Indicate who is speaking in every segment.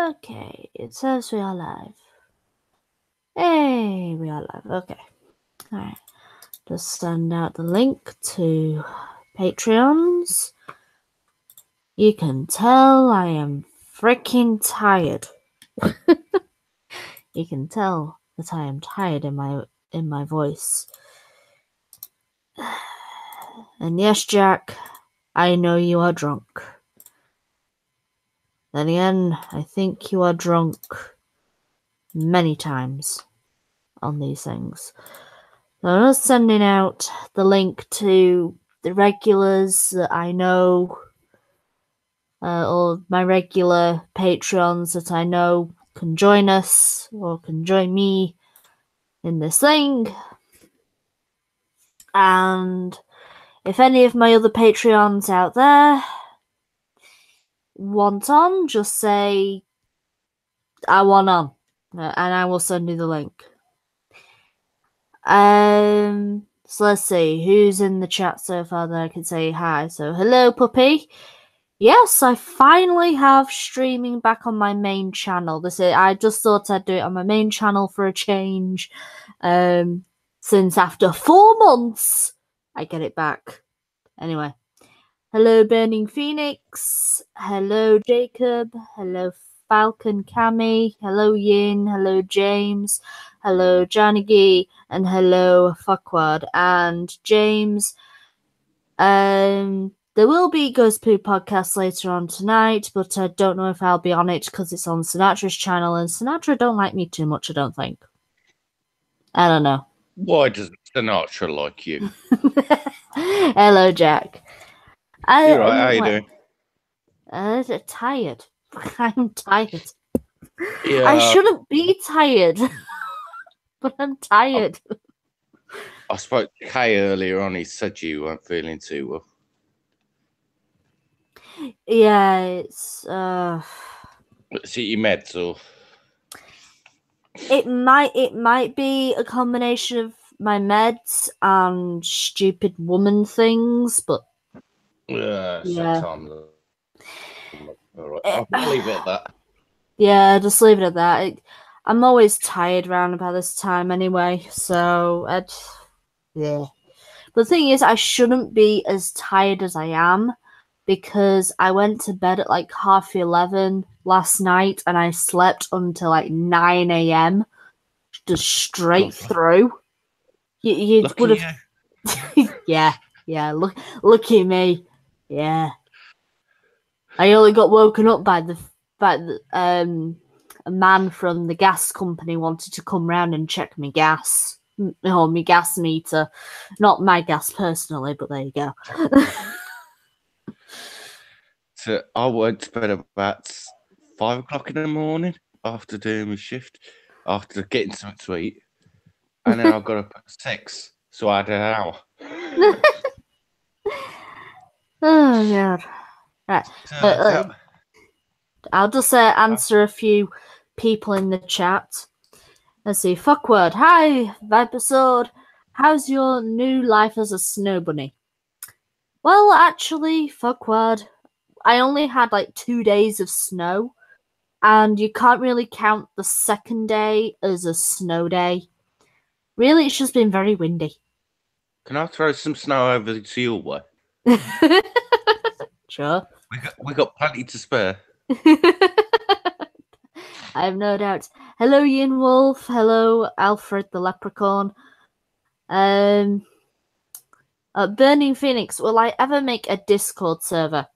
Speaker 1: Okay, it says we are live. Hey, we are live. Okay. Alright. Just send out the link to Patreons. You can tell I am freaking tired. You can tell that I am tired in my voice. And yes, Jack, I know you are drunk. Then again, I think you are drunk many times on these things. So I'm just sending out the link to the regulars that I know, or my regular Patreons that I know can join us or can join me in this thing. And if any of my other Patreons out there want on, just say, I want on, and I will send you the link. So let's see, who's in the chat so far that I can say hi. So hello, puppy. Yes, I finally have streaming back on my main channel. I just thought I'd do it on my main channel for a change. Since after 4 months, I get it back. Anyway, hello, Burning Phoenix. Hello, Jacob. Hello, Falcon Cami. Hello, Yin. Hello, James. Hello, Janigi. And hello, Fuckwad. And James, there will be Ghost Poo podcast later on tonight, but I don't know if I'll be on it because it's on Sinatra's channel, and Sinatra don't like me too much, I don't think. I don't know.
Speaker 2: Why doesn't Sinatra like you?
Speaker 1: Hello, Jack.
Speaker 2: You're right, how you doing?
Speaker 1: Tired. I'm tired.
Speaker 2: Yeah.
Speaker 1: I shouldn't be tired, but I'm tired.
Speaker 2: I spoke to Kay earlier on. He said you weren't feeling too well.
Speaker 1: Yeah, it's
Speaker 2: Is it your meds or?
Speaker 1: It might be a combination of my meds and stupid woman things, but
Speaker 2: Yeah. All right. I'll leave it at that.
Speaker 1: Yeah, just leave it at that. I'm always tired around about this time anyway, so yeah. But the thing is, I shouldn't be as tired as I am because I went to bed at like 11:30 last night and I slept until like 9 a.m. just straight through. You would have. Yeah. Look at me. Yeah. I only got woken up by a man from the gas company wanted to come round and check my gas. Or my gas meter. Not my gas personally, but there you go.
Speaker 2: So I went to bed about 5 o'clock in the morning after doing my shift, after getting something to eat. And then I got up at 6, so I had an hour.
Speaker 1: Oh, God. Right. I'll just answer a few people in the chat. Let's see. Fuckword. Hi, Vipersword. How's your new life as a snow bunny? Well, actually, Fuckword, I only had like 2 days of snow, and you can't really count the second day as a snow day. Really, it's just been very windy.
Speaker 2: Can I throw some snow over to your way?
Speaker 1: Sure.
Speaker 2: We got plenty to spare.
Speaker 1: I have no doubt. Hello, Yin Wolf. Hello, Alfred the Leprechaun. Burning Phoenix, will I ever make a Discord server?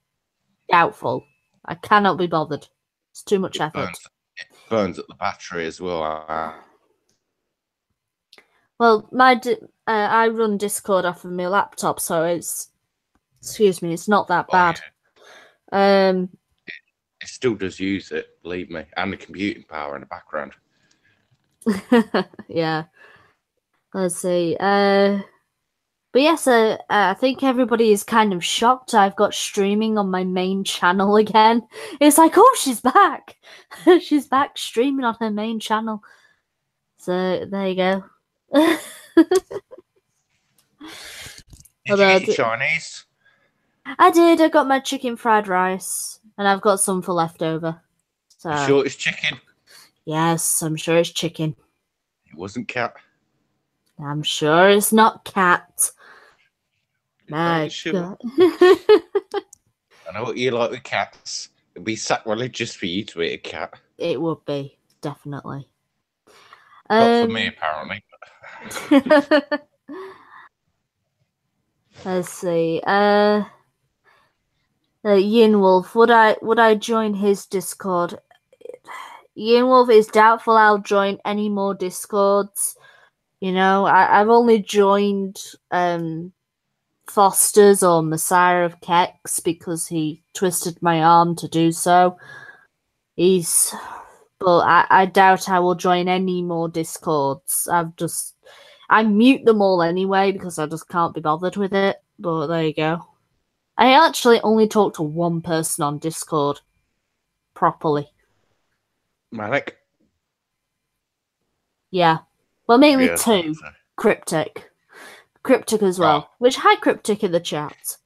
Speaker 1: Doubtful. I cannot be bothered. It's too much effort.
Speaker 2: It burns up the battery as well.
Speaker 1: Well, I run Discord off of my laptop, so it's not that bad.
Speaker 2: Yeah. It still does use it, believe me, and the computing power in the background.
Speaker 1: Yeah. Let's see. But yes, I think everybody is kind of shocked I've got streaming on my main channel again. It's like, oh, she's back. She's back streaming on her main channel. So there you go.
Speaker 2: Did you eat Chinese?
Speaker 1: I did. I got my chicken fried rice, and I've got some for leftover. So,
Speaker 2: You sure it's chicken?
Speaker 1: yes, I'm sure it's chicken.
Speaker 2: It wasn't cat.
Speaker 1: I'm sure it's not cat. My
Speaker 2: Sure.
Speaker 1: God.
Speaker 2: I know what you like with cats. It'd be sacrilegious for you to eat a cat.
Speaker 1: It would be, definitely.
Speaker 2: Not for me, apparently.
Speaker 1: Let's see. Yin Wolf, would I join his Discord? Yin Wolf, is doubtful I'll join any more Discords. You know, I've only joined Foster's or Messiah of Kex because he twisted my arm to do so. But I doubt I will join any more Discords. I mute them all anyway because I just can't be bothered with it. But there you go. I actually only talk to one person on Discord properly.
Speaker 2: Malik?
Speaker 1: Yeah. Well, mainly
Speaker 2: Yeah,
Speaker 1: two.
Speaker 2: so.
Speaker 1: Cryptic as well.
Speaker 2: Oh.
Speaker 1: Which, hi Cryptic in the chat.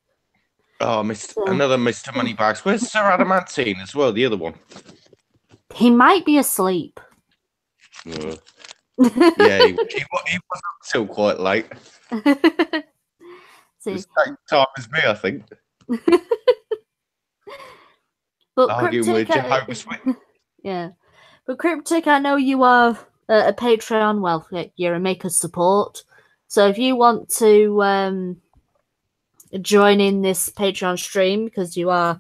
Speaker 2: Oh, another Mr. Moneybags. Where's Sir Adamantine as well, the other one?
Speaker 1: He might be asleep.
Speaker 2: Yeah, he was up till quite late.
Speaker 1: See.
Speaker 2: The same time as me, I think.
Speaker 1: But
Speaker 2: arguing with Jehovah's Witness.
Speaker 1: Yeah. But Cryptic, I know you are a Patreon. Well, you're a maker support. So if you want to join in this Patreon stream, because you are,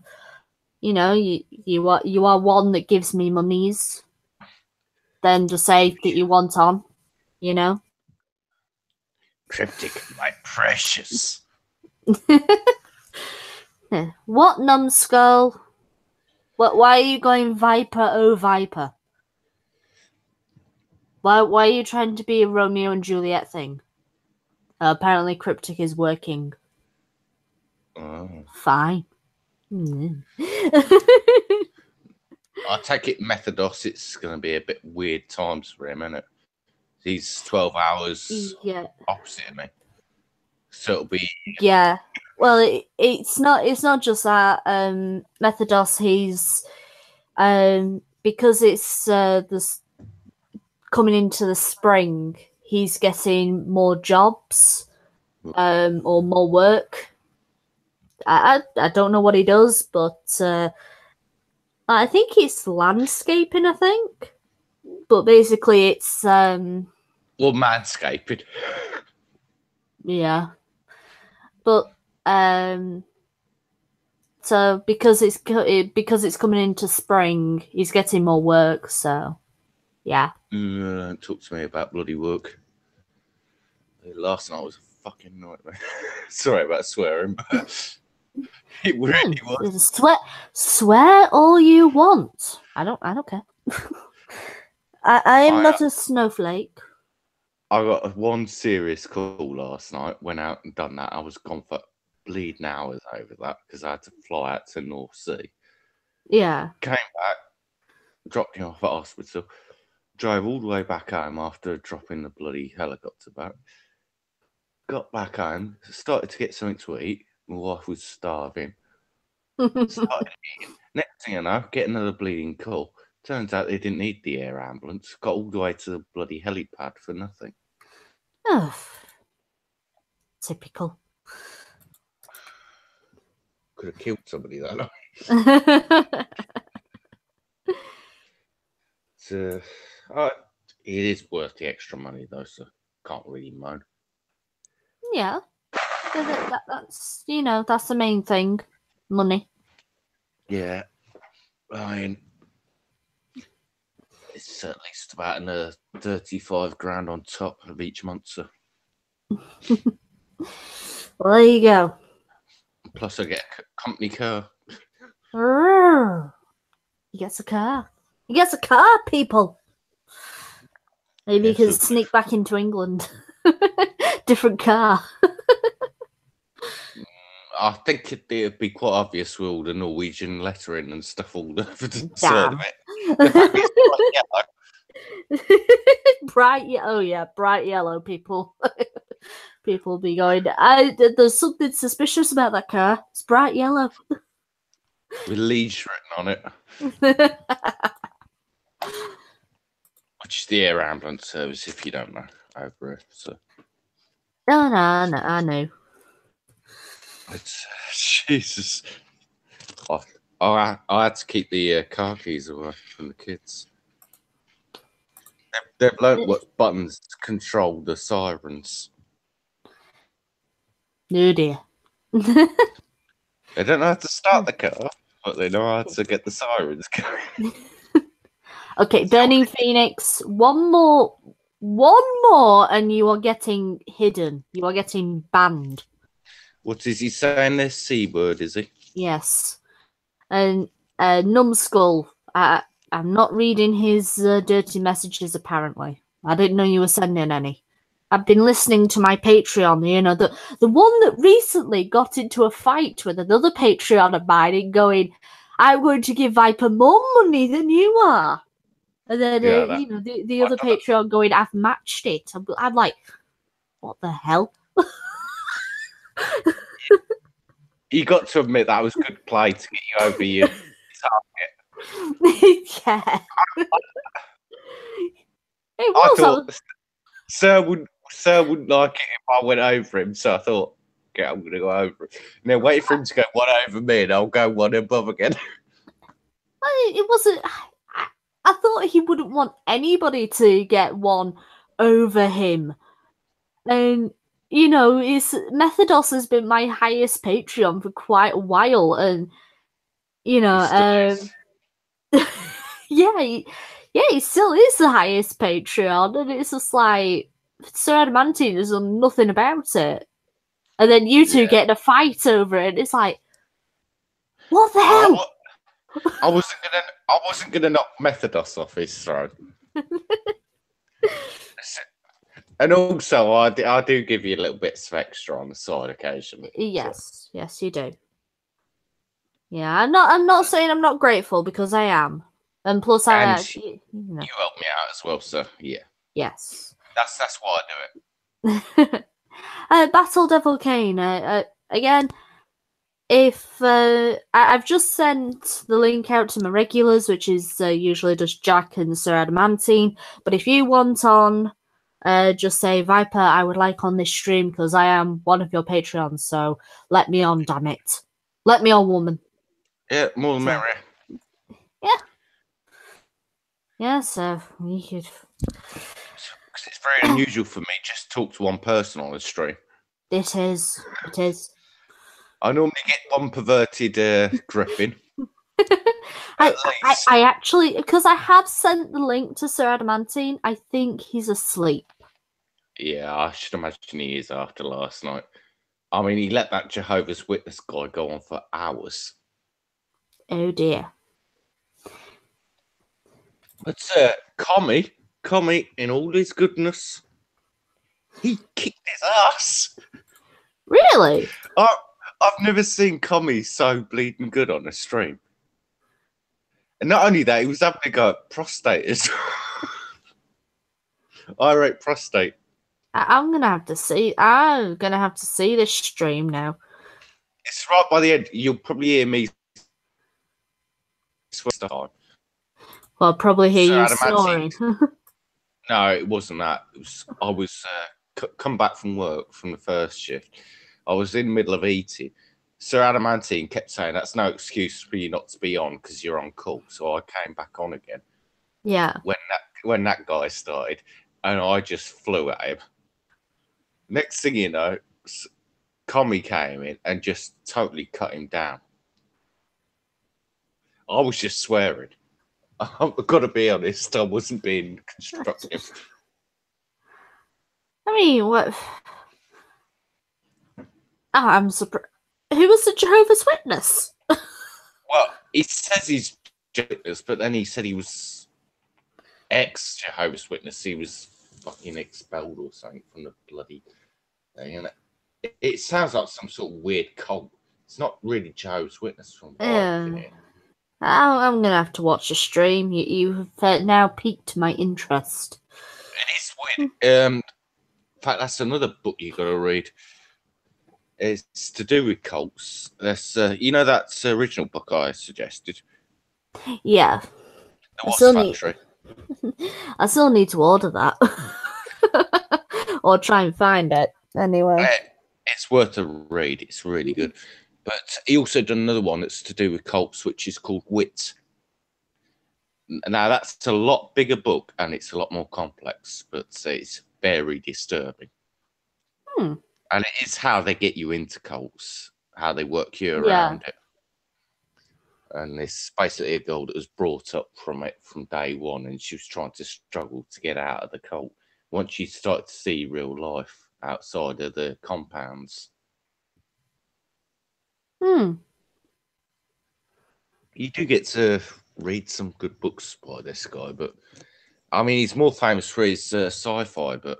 Speaker 1: you know, you are one that gives me monies, then just say that you want on, you know.
Speaker 2: Cryptic, my precious.
Speaker 1: What, numbskull? Why are you going Viper, oh Viper? Why are you trying to be a Romeo and Juliet thing? Apparently Cryptic is working.
Speaker 2: Oh.
Speaker 1: Fine.
Speaker 2: I take it Methodos, it's going to be a bit weird times for him, isn't it? He's 12 hours opposite of me. So it'll be...
Speaker 1: Yeah. Well, it's not just that. Methodos, he's... because it's this coming into the spring, he's getting more jobs or more work. I don't know what he does, but I think it's landscaping, I think. But basically it's...
Speaker 2: Well, manscaping.
Speaker 1: Yeah. But so because it's coming into spring, he's getting more work, so yeah.
Speaker 2: Don't talk to me about bloody work. Last night was a fucking nightmare. Sorry about swearing, but it really was.
Speaker 1: Swear all you want. I don't care. I am not a snowflake.
Speaker 2: I got one serious call last night. Went out and done that. I was gone for bleeding hours over that because I had to fly out to North Sea.
Speaker 1: Yeah.
Speaker 2: Came back, dropped him off at hospital, drove all the way back home after dropping the bloody helicopter back. Got back home, started to get something to eat. My wife was starving. Started eating. Next thing I know, get another bleeding call. Turns out they didn't need the air ambulance. Got all the way to the bloody helipad for nothing.
Speaker 1: Oh, typical.
Speaker 2: Could have killed somebody that night. It is worth the extra money though, so can't really moan.
Speaker 1: Yeah, that's that's the main thing, money.
Speaker 2: Yeah, I mean, it's at least about another 35 grand on top of each month. So.
Speaker 1: Well, there you go.
Speaker 2: Plus, I get a company car.
Speaker 1: He gets a car. He gets a car, people. Maybe he can sneak back into England. Different car.
Speaker 2: I think it'd be quite obvious with all the Norwegian lettering and stuff all over the side of it. The fact it's
Speaker 1: bright yellow. Oh yeah, bright yellow. People will be going. There's something suspicious about that car. It's bright yellow.
Speaker 2: With Leeds written on it. the air ambulance service, if you don't know, over here. So.
Speaker 1: No, I know.
Speaker 2: It's Jesus. I had to keep the car keys away from the kids. They've learnt what buttons control the sirens.
Speaker 1: No dear.
Speaker 2: They don't know how to start the car, but they know how to get the sirens going.
Speaker 1: Okay, Burning Phoenix. One more, and you are getting hidden. You are getting banned.
Speaker 2: What is he saying? This C word, is he?
Speaker 1: Yes. And Numbskull. I'm not reading his dirty messages. Apparently, I didn't know you were sending any. I've been listening to my Patreon, you know, the one that recently got into a fight with another Patreon of mine and going, I'm going to give Viper more money than you are. And then, you know, the other Patreon going, I've matched it. I'm like, what the hell?
Speaker 2: You got to admit that was good play to get you over your
Speaker 1: target. Yeah. It was.
Speaker 2: I thought Sir wouldn't like it if I went over him, so I thought, okay, I'm going to go over him. And then wait for him to go one over me, and I'll go one above again.
Speaker 1: It wasn't. I thought he wouldn't want anybody to get one over him. And, you know, Methodos has been my highest Patreon for quite a while. And, you know, he still is the highest Patreon. And it's just like, Sir Adamantine has done nothing about it. And then you two get in a fight over it. It's like, what the hell?
Speaker 2: I wasn't gonna knock Methodos off his throne. And also, I do give you a little bit of extra on the side occasionally.
Speaker 1: Yes, yes, you do. Yeah, I'm not saying I'm not grateful, because I am, and plus I actually,
Speaker 2: you help me out as well, so yeah.
Speaker 1: Yes,
Speaker 2: that's why I do
Speaker 1: it. Battle Devil Kane. Again, if I've just sent the link out to my regulars, which is usually just Jack and Sir Adamantine, but if you want on, just say, Viper, I would like on this stream because I am one of your Patreons, so let me on, damn it. Let me on, woman.
Speaker 2: Yeah, more than merry.
Speaker 1: Yeah. Yeah, so we could.
Speaker 2: Because it's very unusual for me just to talk to one person on the stream.
Speaker 1: It is. It is.
Speaker 2: I normally get one perverted griffin.
Speaker 1: I actually, because I have sent the link to Sir Adamantine, I think he's asleep.
Speaker 2: Yeah, I should imagine he is after last night. I mean, he let that Jehovah's Witness guy go on for hours.
Speaker 1: Oh dear.
Speaker 2: But Commie, in all his goodness, he kicked his ass.
Speaker 1: Really?
Speaker 2: I've never seen Commie so bleeding good on a stream. And not only that, he was having to go at prostate as well. Irate prostate.
Speaker 1: I'm gonna have to see this stream now.
Speaker 2: It's right by the end. You'll probably hear me swear.
Speaker 1: Well, I'll probably hear you snoring.
Speaker 2: No, it wasn't that. I was come back from work from the first shift. I was in the middle of eating. Sir Adamantine kept saying, that's no excuse for you not to be on because you're on call. So I came back on again.
Speaker 1: Yeah.
Speaker 2: When that guy started, and I just flew at him. Next thing you know, Commie came in and just totally cut him down. I was just swearing. I've got to be honest, I wasn't being constructive.
Speaker 1: I mean, what? I'm surprised. Who was the Jehovah's Witness?
Speaker 2: Well, he says he's Jehovah's Witness, but then he said he was ex-Jehovah's Witness. He was fucking expelled or something from the bloody thing. And it sounds like some sort of weird cult. It's not really Jehovah's Witness from what I can hear.
Speaker 1: I'm going to have to watch the stream. You've now piqued my interest.
Speaker 2: It is weird. In fact, that's another book you got to read. It's to do with cults. That's you know that original book I suggested.
Speaker 1: Yeah.
Speaker 2: The Wasp Factory.
Speaker 1: I still need to order that. Or try and find it. Anyway.
Speaker 2: It's worth a read. It's really good. But he also done another one that's to do with cults, which is called Wit. Now that's a lot bigger book and it's a lot more complex, but it's very disturbing.
Speaker 1: Hmm.
Speaker 2: And it is how they get you into cults, how they work you
Speaker 1: Yeah.
Speaker 2: around it. And it's basically a girl that was brought up from it from day one, and she was trying to struggle to get out of the cult. Once you start to see real life outside of the compounds,
Speaker 1: Hmm.
Speaker 2: you do get to read some good books by this guy. But I mean, he's more famous for his sci-fi, but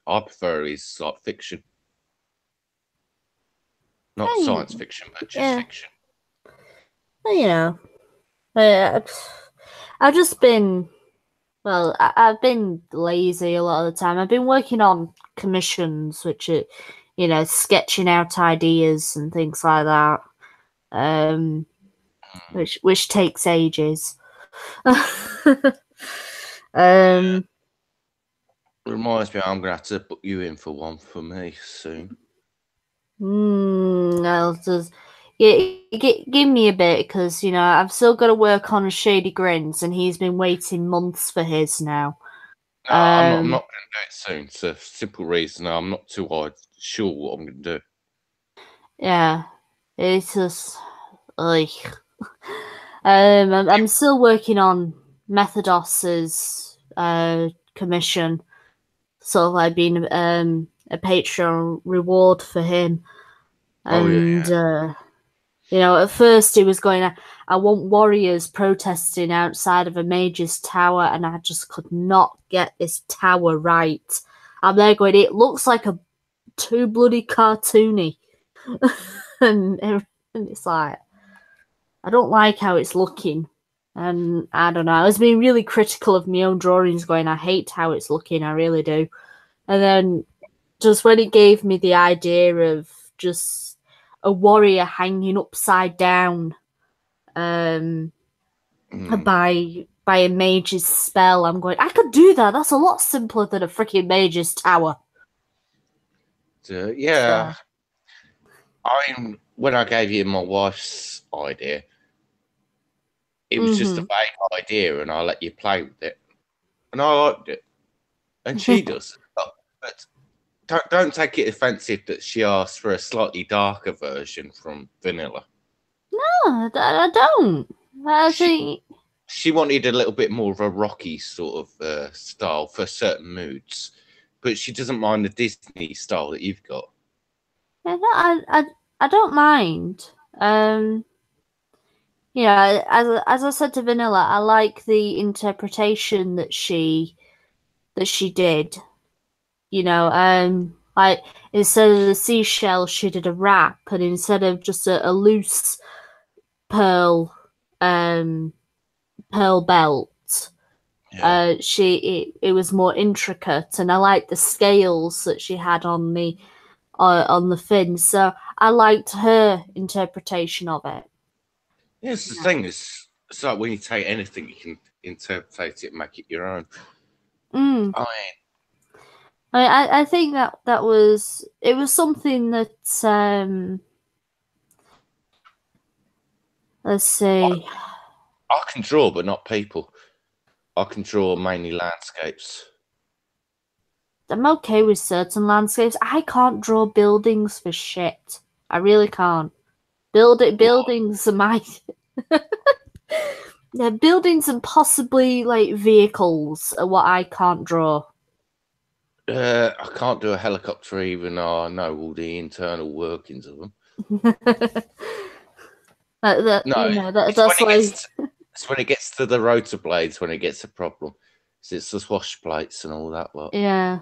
Speaker 2: I prefer his like fiction, not
Speaker 1: Hey,
Speaker 2: science fiction, but just
Speaker 1: yeah.
Speaker 2: fiction.
Speaker 1: Well, you know, uh, I've just been, well, I've been lazy a lot of the time. I've been working on commissions, which are, sketching out ideas and things like that. Um, which takes ages.
Speaker 2: Yeah.
Speaker 1: um,
Speaker 2: Reminds me, I'm gonna have to put you in for one for me soon.
Speaker 1: I'll just give me a bit because I've still got to work on Shady Grins, and he's been waiting months for his now.
Speaker 2: No, I'm not. I'm
Speaker 1: Um,
Speaker 2: not going to do it soon. It's a simple reason. I'm not too sure what I'm going to do.
Speaker 1: yeah, it's just like I'm still working on Methodos's commission, sort of like being a Patreon reward for him,
Speaker 2: Oh yeah,
Speaker 1: and at first he was going, I want warriors protesting outside of a mage's tower, and I just could not get this tower right. I'm there going, it looks like a too bloody cartoony. and it's like, I don't like how it's looking. And I don't know, I was being really critical of my own drawings, going, I hate how it's looking, I really do. And then just when it gave me the idea of just a warrior hanging upside down um
Speaker 2: yeah.
Speaker 1: by a mage's spell, I'm going, I could do that. That's a lot simpler than a freaking mage's tower.
Speaker 2: Yeah.
Speaker 1: So,
Speaker 2: I mean, when I gave you my wife's idea, it was just a
Speaker 1: mm-hmm.
Speaker 2: vague idea, and I let you play with it, and I liked it, and she does. But don't take it offensive that she asked for a slightly darker version from Vanilla.
Speaker 1: No, I don't. I
Speaker 2: She
Speaker 1: think
Speaker 2: she wanted a little bit more of a rocky sort of style for certain moods, but she doesn't mind the Disney style that you've got.
Speaker 1: yeah, no, I don't mind. As I said to Vanilla, I like the interpretation that she did. Like instead of the seashell, she did a wrap, and instead of just a loose pearl, um, pearl belt,
Speaker 2: Yeah.
Speaker 1: it was more intricate, and I liked the scales that she had on the fin. So I liked her interpretation of it.
Speaker 2: Yes, the thing is, it's like when you take anything, you can interpret it and make it your own.
Speaker 1: Mm.
Speaker 2: I
Speaker 1: I think that was it was something that let's see.
Speaker 2: I can draw, but not people. I can draw mainly landscapes.
Speaker 1: I'm okay with certain landscapes. I can't draw buildings for shit. I really can't.
Speaker 2: What?
Speaker 1: Buildings are my yeah, buildings and possibly like vehicles are what I can't draw.
Speaker 2: I can't do a helicopter, even though I know all the internal workings of them. No, it's when
Speaker 1: That's
Speaker 2: it
Speaker 1: like
Speaker 2: gets. It's when it gets to the rotor blades when it gets a problem. So it's the swash plates and all that lot.
Speaker 1: yeah.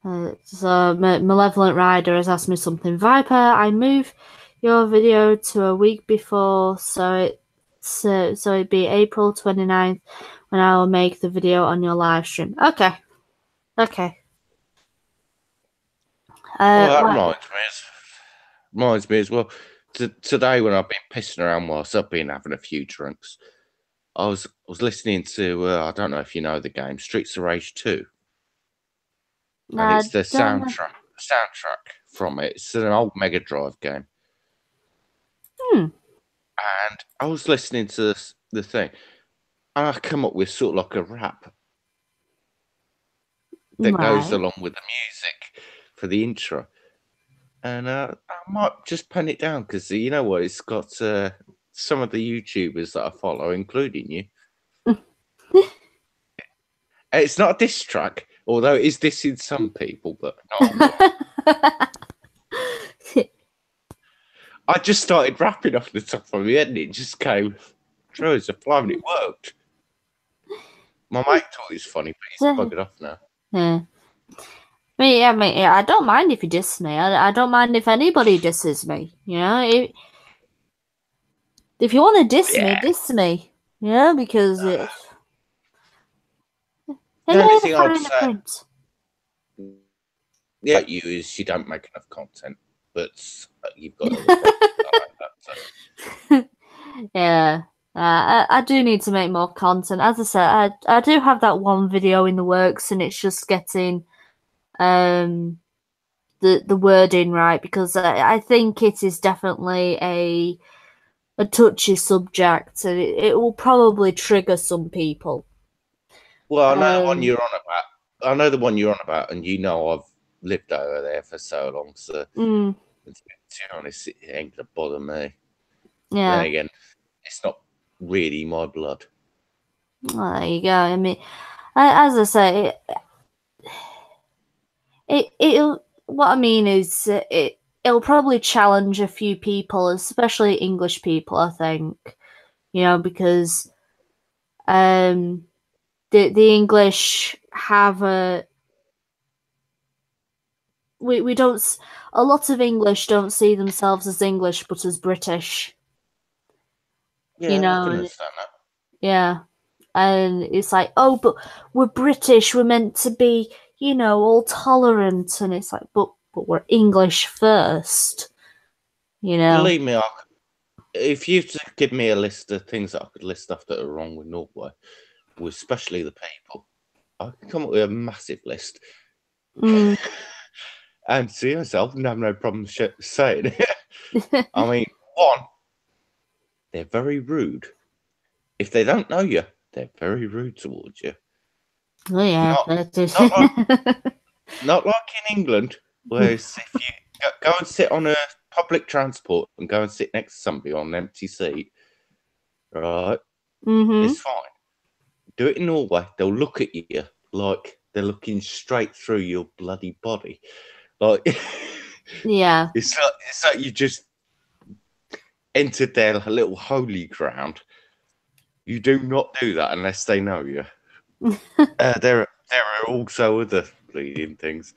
Speaker 1: So Malevolent Rider has asked me something. Viper, I move your video to a week before, so it'd be April 29th when I will make the video on your live stream. Okay. Okay.
Speaker 2: Oh, that
Speaker 1: Right.
Speaker 2: reminds me as well. Today when I've been pissing around whilst I've been having a few drinks, I was listening to I don't know if you know the game Streets of Rage 2, and
Speaker 1: I
Speaker 2: it's the
Speaker 1: don't know.
Speaker 2: soundtrack from it. It's an old Mega Drive game,
Speaker 1: Hmm.
Speaker 2: and I was listening to the thing, and I come up with sort of like a rap that goes
Speaker 1: Right.
Speaker 2: along with the music for the intro. And I might just pen it down because you know what? It's got some of the YouTubers that I follow, including you. It's not a diss track, although it is dissing some people, but not on me. I just started rapping off the top of my head and it just came true as a fly and it worked. My mate thought it was funny, but he's buggered off now.
Speaker 1: Yeah. I don't mind if you diss me. I don't mind if anybody disses me. You know, if you want to diss me, diss me. Yeah, because it's in
Speaker 2: The only
Speaker 1: the
Speaker 2: thing I'd
Speaker 1: fine
Speaker 2: say
Speaker 1: print.
Speaker 2: about you is you don't make enough content, but you've got other problems like that. So.
Speaker 1: Yeah. I do need to make more content. As I said, I do have that one video in the works, and it's just getting the wording right because I think it is definitely a touchy subject, and it will probably trigger some people.
Speaker 2: Well, I know the one you're on about. I know the one you're on about, and you know I've lived over there for so long, so to be honest, it ain't gonna bother me.
Speaker 1: Yeah.
Speaker 2: Then again, it's not really my blood.
Speaker 1: Well, there you go. I mean, as I say, it'll. What I mean is, it'll probably challenge a few people, especially English people. I think, you know, because the English have we don't a lot of English don't see themselves as English but as British.
Speaker 2: Yeah,
Speaker 1: You
Speaker 2: I
Speaker 1: know,
Speaker 2: can
Speaker 1: and
Speaker 2: understand that.
Speaker 1: yeah, and it's like, oh, but we're British, we're meant to be, you know, all tolerant, and it's like, but we're English first, you know.
Speaker 2: Believe me, if you give me a list of things that I could list stuff that are wrong with Norway, especially the people, I can come up with a massive list. And see myself and have no problem saying it. I mean, one, they're very rude. If they don't know you, they're very rude towards you.
Speaker 1: Oh yeah,
Speaker 2: Not like in England, where if you go and sit on a public transport and go and sit next to somebody on an empty seat, right? It's fine. Do it in Norway, they'll look at you like they're looking straight through your bloody body. Like
Speaker 1: yeah,
Speaker 2: it's like you just entered their little holy ground. You do not do that unless they know you. There are also other bleeding things.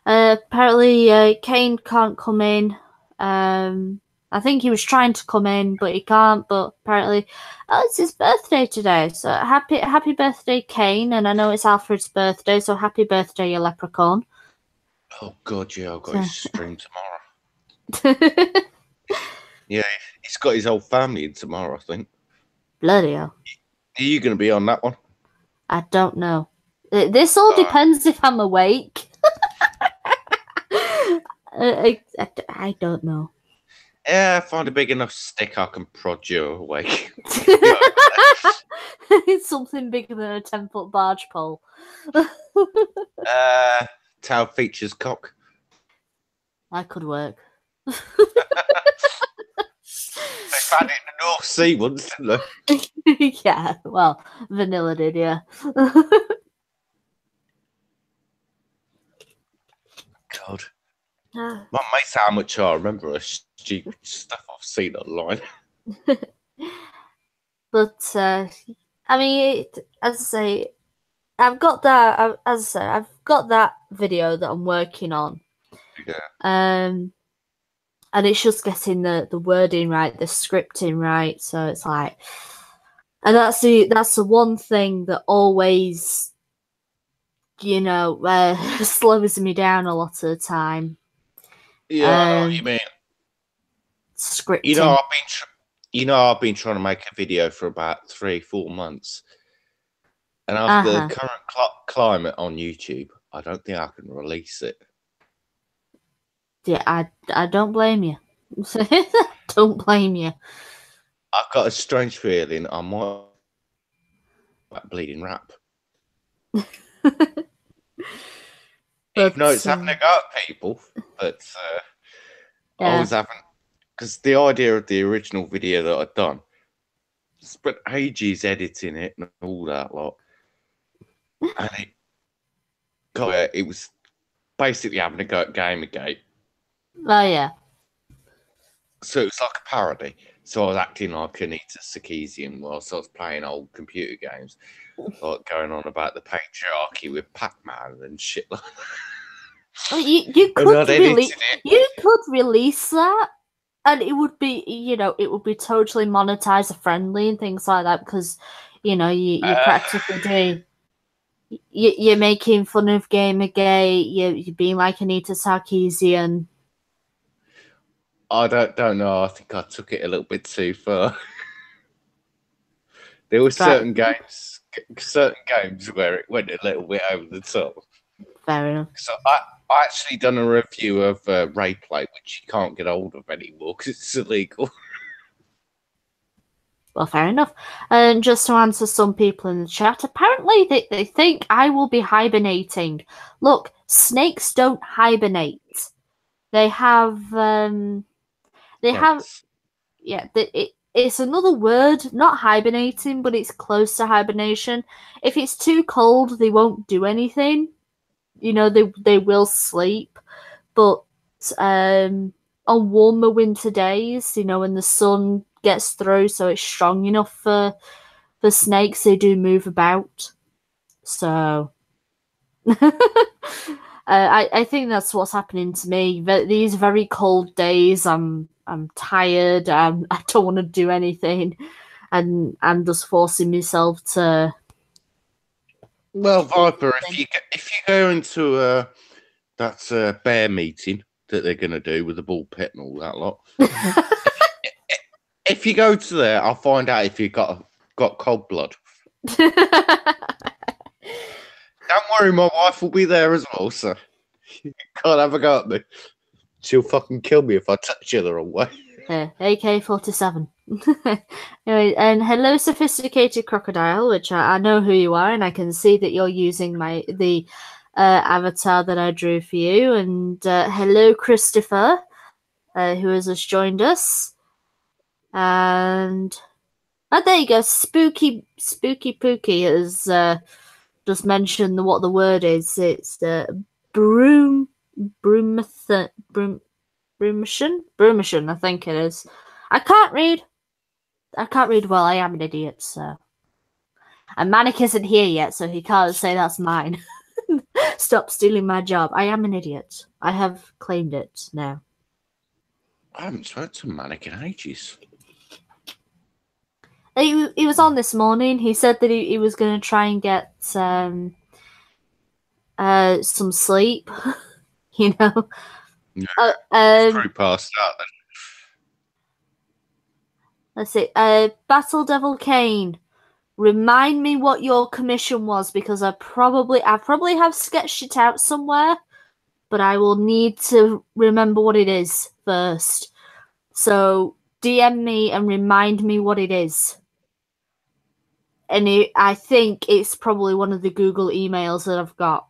Speaker 1: Apparently, Kane can't come in. I think he was trying to come in, but he can't. But apparently, it's his birthday today. So happy birthday, Kane! And I know it's Alfred's birthday, so happy birthday, you leprechaun.
Speaker 2: Oh God, yeah, I've got his stream tomorrow. Yeah, he's got his whole family in tomorrow, I think.
Speaker 1: Bloody hell!
Speaker 2: Are you going to be on that one?
Speaker 1: I don't know. This all depends if I'm awake. I don't know.
Speaker 2: Yeah, find a big enough stick I can prod you awake.
Speaker 1: It's something bigger than a 10-foot barge pole.
Speaker 2: Tail features cock.
Speaker 1: That could work.
Speaker 2: They found it in the North Sea once, didn't they?
Speaker 1: Yeah, well, Vanilla did, yeah.
Speaker 2: God. My mate's how much I remember of stupid stuff I've seen online.
Speaker 1: But, I mean, as I say, I've got that, as I say, I've got that video that I'm working on.
Speaker 2: Yeah.
Speaker 1: And it's just getting the wording right, the scripting right. So it's like, and that's the one thing that always, you know, slows me down a lot of the time.
Speaker 2: Yeah, I know what you mean.
Speaker 1: scripting.
Speaker 2: I've been trying to make a video for about 3-4 months, and after the current climate on YouTube, I don't think I can release it.
Speaker 1: Yeah, I don't blame you. Don't blame you.
Speaker 2: I've got a strange feeling I might bleeding rap. Even though it's having a go at people, but I was having, because the idea of the original video that I'd done, spent ages editing it and all that lot, and it was basically having a go at Gamergate.
Speaker 1: Oh yeah.
Speaker 2: So it was like a parody. So I was acting like Anita Sarkeesian whilst I was playing old computer games, like going on about the patriarchy with Pac-Man and shit like that.
Speaker 1: Well, you could release that, and it would be it would be totally monetizer friendly and things like that, because you're practically doing you're making fun of Gamergate, you're being like Anita Sarkeesian.
Speaker 2: I don't know. I think I took it a little bit too far. There were certain games where it went a little bit over the top.
Speaker 1: Fair enough.
Speaker 2: So I actually done a review of Rayplay, which you can't get hold of anymore because it's illegal.
Speaker 1: Well, fair enough. And just to answer some people in the chat, apparently they think I will be hibernating. Look, snakes don't hibernate. They have it's another word, not hibernating, but it's close to hibernation. If it's too cold, they won't do anything. They will sleep, but on warmer winter days, when the sun gets through, so it's strong enough for snakes, they do move about. So I think that's what's happening to me. These very cold days, I'm tired. I don't want to do anything, and I'm just forcing myself to.
Speaker 2: Well, Viper, if you go into that bear meeting that they're going to do with the ball pit and all that lot, if you go to there, I'll find out if you've got cold blood. Don't worry, my wife will be there as well, so you can't have a go at me. She'll fucking kill me if I touch her the wrong way.
Speaker 1: AK-47. Anyway, and hello, sophisticated crocodile, which I know who you are, and I can see that you're using the avatar that I drew for you. And hello, Christopher, who has just joined us. And there you go, Spooky Pookie has just mentioned what the word is. It's Brumission, I think it is. I can't read well. I am an idiot, so. And Manic isn't here yet, so he can't say that's mine. Stop stealing my job. I am an idiot. I have claimed it now.
Speaker 2: I haven't spoken to Manic in ages.
Speaker 1: He was on this morning. He said that he was going to try and get some sleep.
Speaker 2: No, pretty passed out then.
Speaker 1: Let's see. Battle Devil Kane, remind me what your commission was, because I probably have sketched it out somewhere, but I will need to remember what it is first. So DM me and remind me what it is. And I think it's probably one of the Google emails that I've got.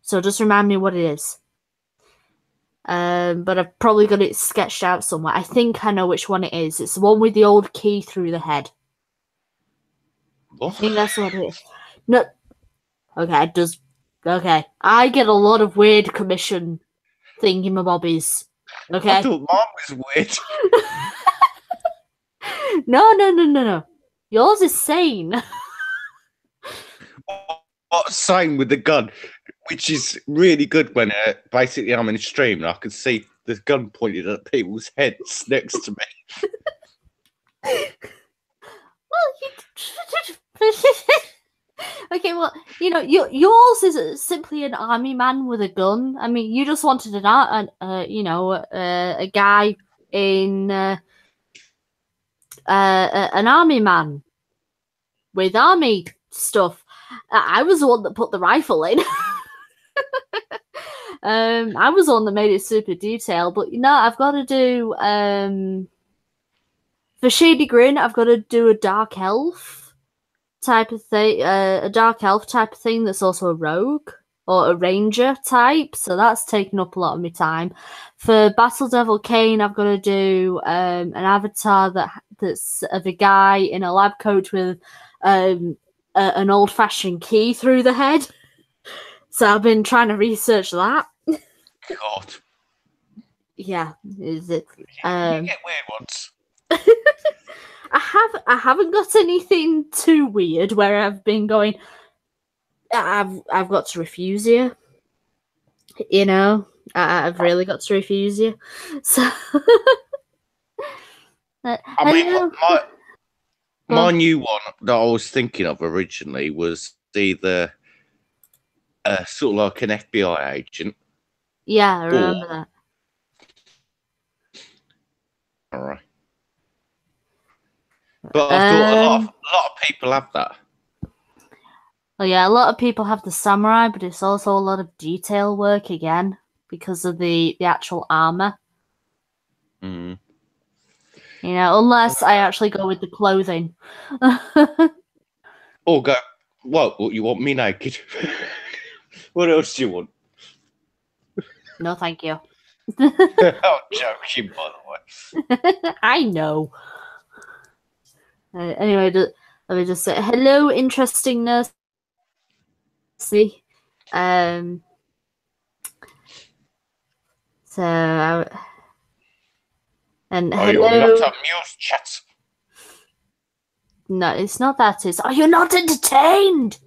Speaker 1: So just remind me what it is. But I've probably got it sketched out somewhere. I think I know which one it is. It's the one with the old key through the head.
Speaker 2: What?
Speaker 1: I think that's what it is. No. Okay, okay. I get a lot of weird commission thingamabobbies. Okay.
Speaker 2: I thought mine was weird.
Speaker 1: No. Yours is sane.
Speaker 2: What's sane with the gun? Which is really good when basically I'm in a stream and I can see the gun pointed at people's heads next to me.
Speaker 1: Okay, well, yours is simply an army man with a gun. I mean, you just wanted a guy in an army man with army stuff. I was the one that put the rifle in. I was the one that made it super detailed, but I've got to do for Shady Grin, I've got to do a dark elf type of thing, a dark elf type of thing that's also a rogue or a ranger type. So that's taken up a lot of my time. For Battle Devil Kane, I've got to do an avatar that's of a guy in a lab coat with an old-fashioned key through the head. So I've been trying to research that.
Speaker 2: God.
Speaker 1: Yeah, is it?
Speaker 2: You get weird ones.
Speaker 1: I haven't got anything too weird where I've been going. I've got to refuse you. I've really got to refuse you. So,
Speaker 2: I mean, my new one that I was thinking of originally was either sort of like an FBI agent.
Speaker 1: Yeah, I remember that.
Speaker 2: All right. But I thought a lot of people have that.
Speaker 1: Well, yeah, a lot of people have the samurai, but it's also a lot of detail work again because of the actual armor.
Speaker 2: Mm.
Speaker 1: Unless I actually go with the clothing.
Speaker 2: Or go, what you want me naked? What else do you want?
Speaker 1: No, thank you.
Speaker 2: I'm joking, by the way.
Speaker 1: I know. Anyway, let me just say hello, interestingness. See, so and
Speaker 2: Are
Speaker 1: hello.
Speaker 2: you not amused, chat?
Speaker 1: No, it's not that. It's are you not entertained?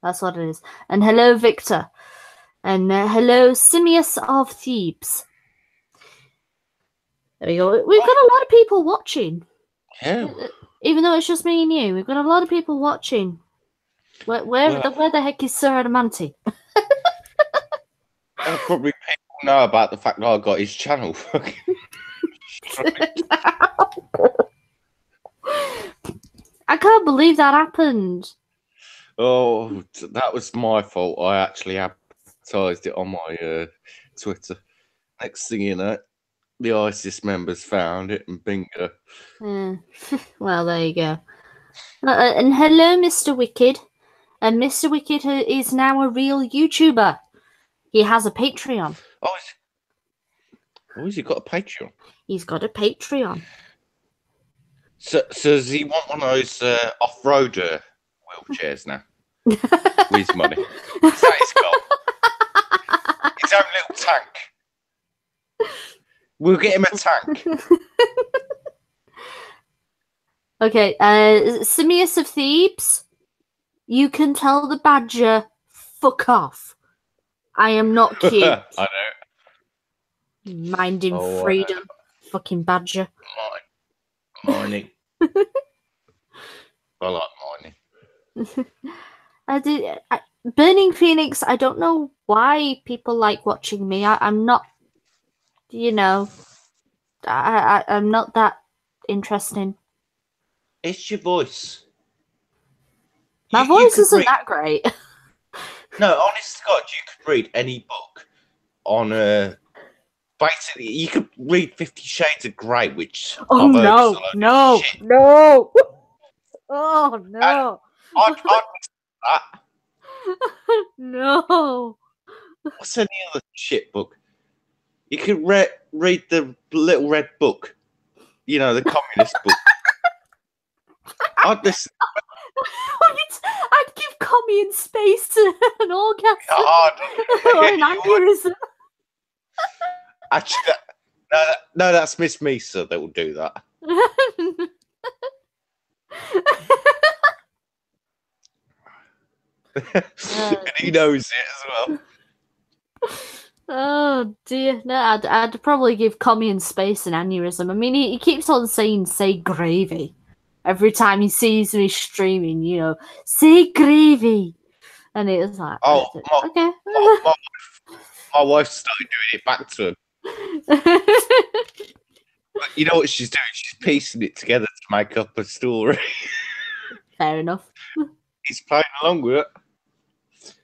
Speaker 1: That's what it is. And hello, Victor. And hello, Simius of Thebes. There we go. We've got a lot of people watching.
Speaker 2: Yeah.
Speaker 1: Even though it's just me and you, we've got a lot of people watching. Where the heck is Sir Adamanti?
Speaker 2: Probably people know about the fact that I got his channel.
Speaker 1: I can't believe that happened.
Speaker 2: Oh, that was my fault. I actually advertised it on my Twitter. Next thing you know, the ISIS members found it and bingo.
Speaker 1: Well, there you go. And hello, Mr. Wicked. And Mr. Wicked is now a real YouTuber. He has a Patreon.
Speaker 2: Oh, has he got a Patreon?
Speaker 1: He's got a Patreon.
Speaker 2: So does he want one of those off-road wheelchairs now? With his money. Is that his goal? His own little tank. We'll get him a tank.
Speaker 1: Okay, Simius of Thebes, you can tell the badger, fuck off. I am not cute.
Speaker 2: I know.
Speaker 1: Minding freedom, fucking badger.
Speaker 2: Mining. I like mining.
Speaker 1: Burning Phoenix, I don't know why people like watching me. I'm not, I'm not that interesting.
Speaker 2: It's your voice.
Speaker 1: My voice isn't that great.
Speaker 2: No, honest to God, you could read any book on basically, you could read 50 Shades of Grey, which
Speaker 1: Oh no. Oh no.
Speaker 2: I'd that.
Speaker 1: No.
Speaker 2: What's any other shit book? You could read the Little Red Book. You know, the communist book. I'd listen.
Speaker 1: I'd give Commie in space an orgasm or an aneurysm.
Speaker 2: Actually, no, that's Miss Misa that will do that. And he knows it as well.
Speaker 1: Oh dear, no, I'd probably give Commie in space an aneurysm. I mean, he keeps on saying "say gravy" every time he sees me streaming. Say gravy, and it's like, okay.
Speaker 2: My wife started doing it back to him. You know what she's doing? She's piecing it together to make up a story.
Speaker 1: Fair enough.
Speaker 2: He's playing along with it.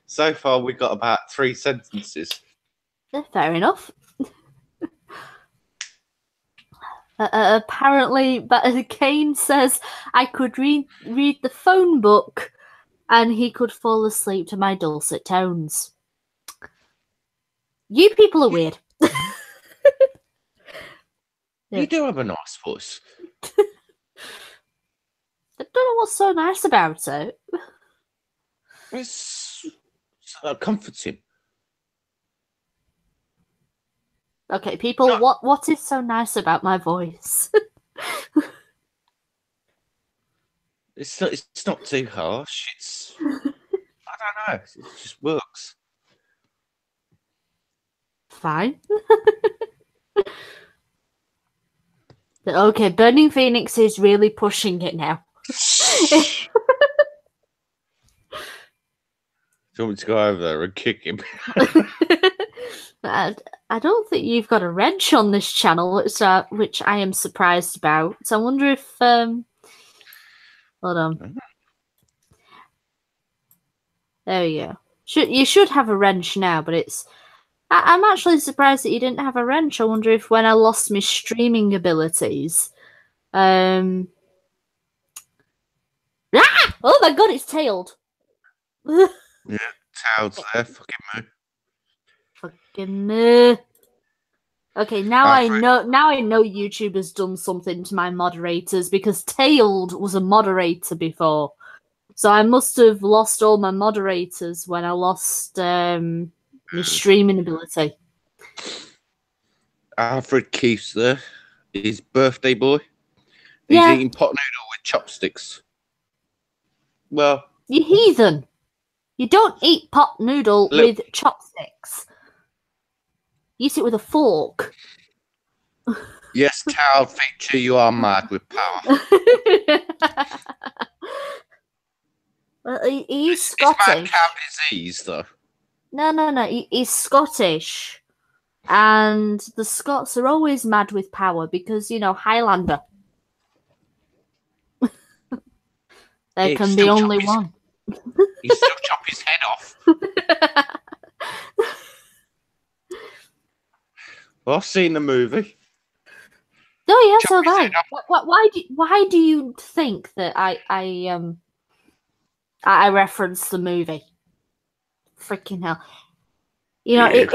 Speaker 2: So far, we got about 3 sentences.
Speaker 1: Fair enough. Apparently, but Kane says I could read the phone book, and he could fall asleep to my dulcet tones. You people are weird.
Speaker 2: You do have a nice voice.
Speaker 1: I don't know what's so nice about it.
Speaker 2: It's comforting.
Speaker 1: Okay, people, what is so nice about my voice?
Speaker 2: It's not too harsh. It's I don't know. It just works.
Speaker 1: Fine. Okay, Burning Phoenix is really pushing it now.
Speaker 2: Do you want me to go over there and kick him?
Speaker 1: I don't think you've got a wrench on this channel, which I am surprised about. So I wonder if hold on. There you go. You should have a wrench now, but it's. I'm actually surprised that you didn't have a wrench. I wonder if when I lost my streaming abilities, Ah! Oh my god, it's tailed.
Speaker 2: Yeah, tails there. Fucking moo.
Speaker 1: Fucking moo. Okay, now I know. Now I know YouTube has done something to my moderators, because tailed was a moderator before, so I must have lost all my moderators when I lost my streaming ability.
Speaker 2: Alfred Keith's there. His birthday boy.
Speaker 1: Yeah.
Speaker 2: He's eating pot noodle with chopsticks. Well,
Speaker 1: you heathen. You don't eat pot noodle with chopsticks. You eat it with a fork.
Speaker 2: Yes, Tal Feature, you are mad with power.
Speaker 1: Well, he's Scottish.
Speaker 2: Is mad cow disease, though?
Speaker 1: No. He's Scottish. And the Scots are always mad with power because, Highlander. There can be only one.
Speaker 2: He still chop his head off. Well, I've seen the movie.
Speaker 1: Oh yeah, so have I. Why do you think that I referenced the movie? Freaking hell! It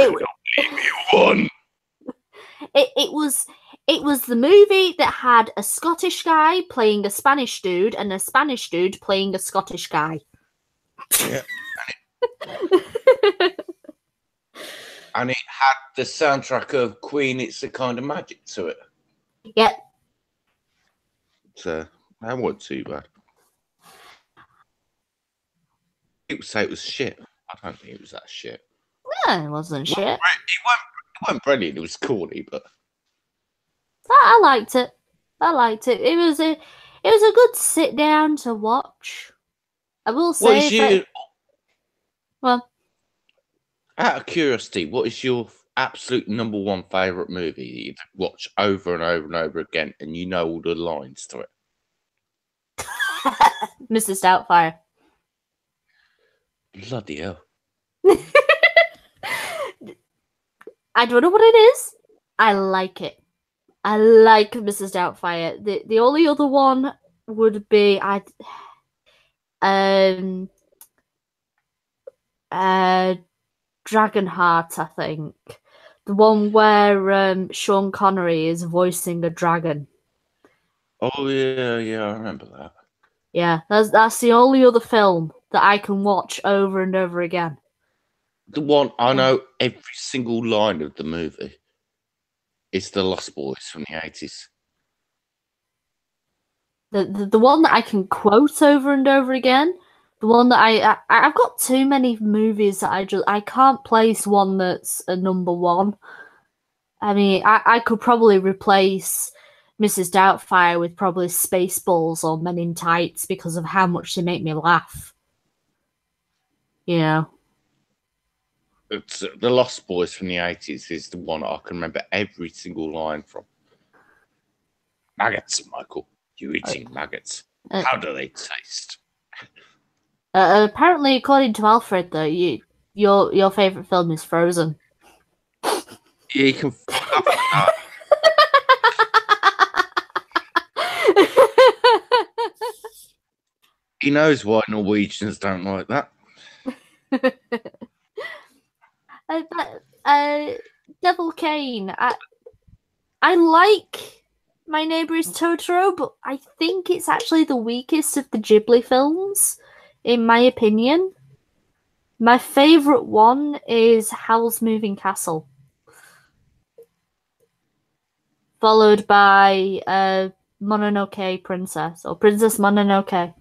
Speaker 1: was the movie that had a Scottish guy playing a Spanish dude and a Spanish dude playing a Scottish guy.
Speaker 2: Yeah. And it had the soundtrack of Queen, It's a Kind of Magic to it.
Speaker 1: Yep.
Speaker 2: So that wasn't too bad. People say it was shit. I don't think it was that shit.
Speaker 1: No, it wasn't shit.
Speaker 2: It wasn't brilliant. It was corny, but
Speaker 1: I liked it. It was a good sit down to watch. I will say. Well,
Speaker 2: out of curiosity, what is your absolute number one favourite movie that you'd watch over and over and over again, and you know all the lines to it?
Speaker 1: Mrs. Doubtfire.
Speaker 2: Bloody hell.
Speaker 1: I don't know what it is. I like it. I like Mrs. Doubtfire. The only other one would be Dragonheart, I think. The one where Sean Connery is voicing a dragon.
Speaker 2: Oh yeah, I remember that.
Speaker 1: Yeah, that's the only other film that I can watch over and over again.
Speaker 2: The one I know every single line of the movie is The Lost Boys from the 80s.
Speaker 1: The one that I can quote over and over again. The one that I've got too many movies that I can't place one that's a number one. I mean, I could probably replace Mrs. Doubtfire with probably Spaceballs or Men in Tights because of how much they make me laugh. You know?
Speaker 2: It's, The Lost Boys from the 80s is the one I can remember every single line from. Maggots, Michael. You're eating maggots. How do they taste?
Speaker 1: Apparently, according to Alfred, though, your favorite film is Frozen.
Speaker 2: Yeah, you can fuck off with that. He knows why Norwegians don't like that.
Speaker 1: Devil Cane. I like My Neighbor is Totoro, but I think it's actually the weakest of the Ghibli films, in my opinion. My favourite one is Howl's Moving Castle, followed by Mononoke Princess, or Princess Mononoke.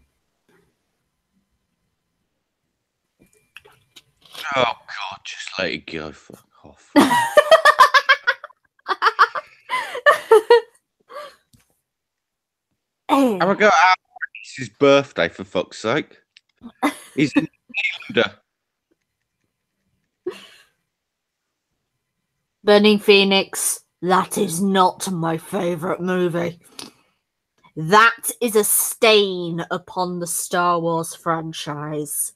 Speaker 2: Oh God, just let it go. Fuck off. I'm gonna go out. It's his birthday, for fuck's sake. He's a New Zealander.
Speaker 1: Burning Phoenix. That is not my favourite movie. That is a stain upon the Star Wars franchise.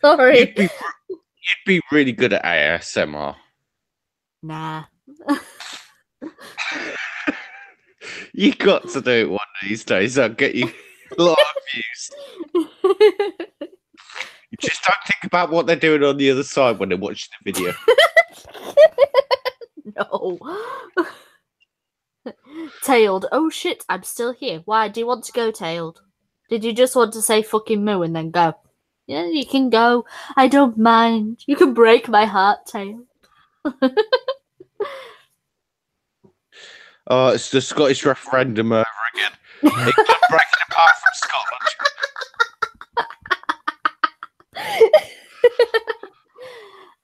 Speaker 1: Sorry.
Speaker 2: You'd be really good at ASMR.
Speaker 1: Nah.
Speaker 2: You got to do it one of these days. I'll get you a lot of views. You just don't think about what they're doing on the other side when they're watching the video.
Speaker 1: No. Tailed. Oh shit, I'm still here. Why do you want to go, Tailed? Did you just want to say fucking moo and then go? Yeah, you can go. I don't mind. You can break my heart, Tailed.
Speaker 2: Oh, it's the Scottish referendum over again. England breaking apart from Scotland.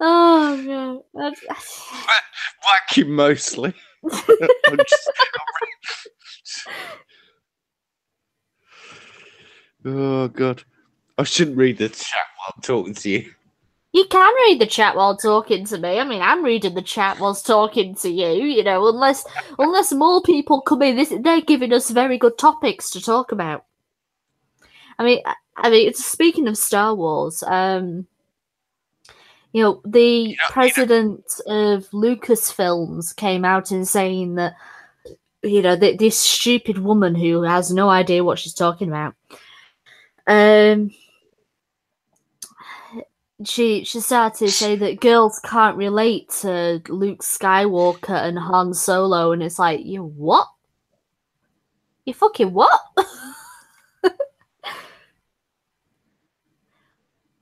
Speaker 1: Oh no.
Speaker 2: Wacky mostly. Oh God. I shouldn't read the chat while I'm talking to you.
Speaker 1: You can read the chat while talking to me. I mean, I'm reading the chat whilst talking to you. You know, unless more people come in, they're giving us very good topics to talk about. I mean, speaking of Star Wars, you know, the president of Lucasfilms came out and saying that, you know, this stupid woman who has no idea what she's talking about. She started to say that girls can't relate to Luke Skywalker and Han Solo, and it's like, you what? You fucking what?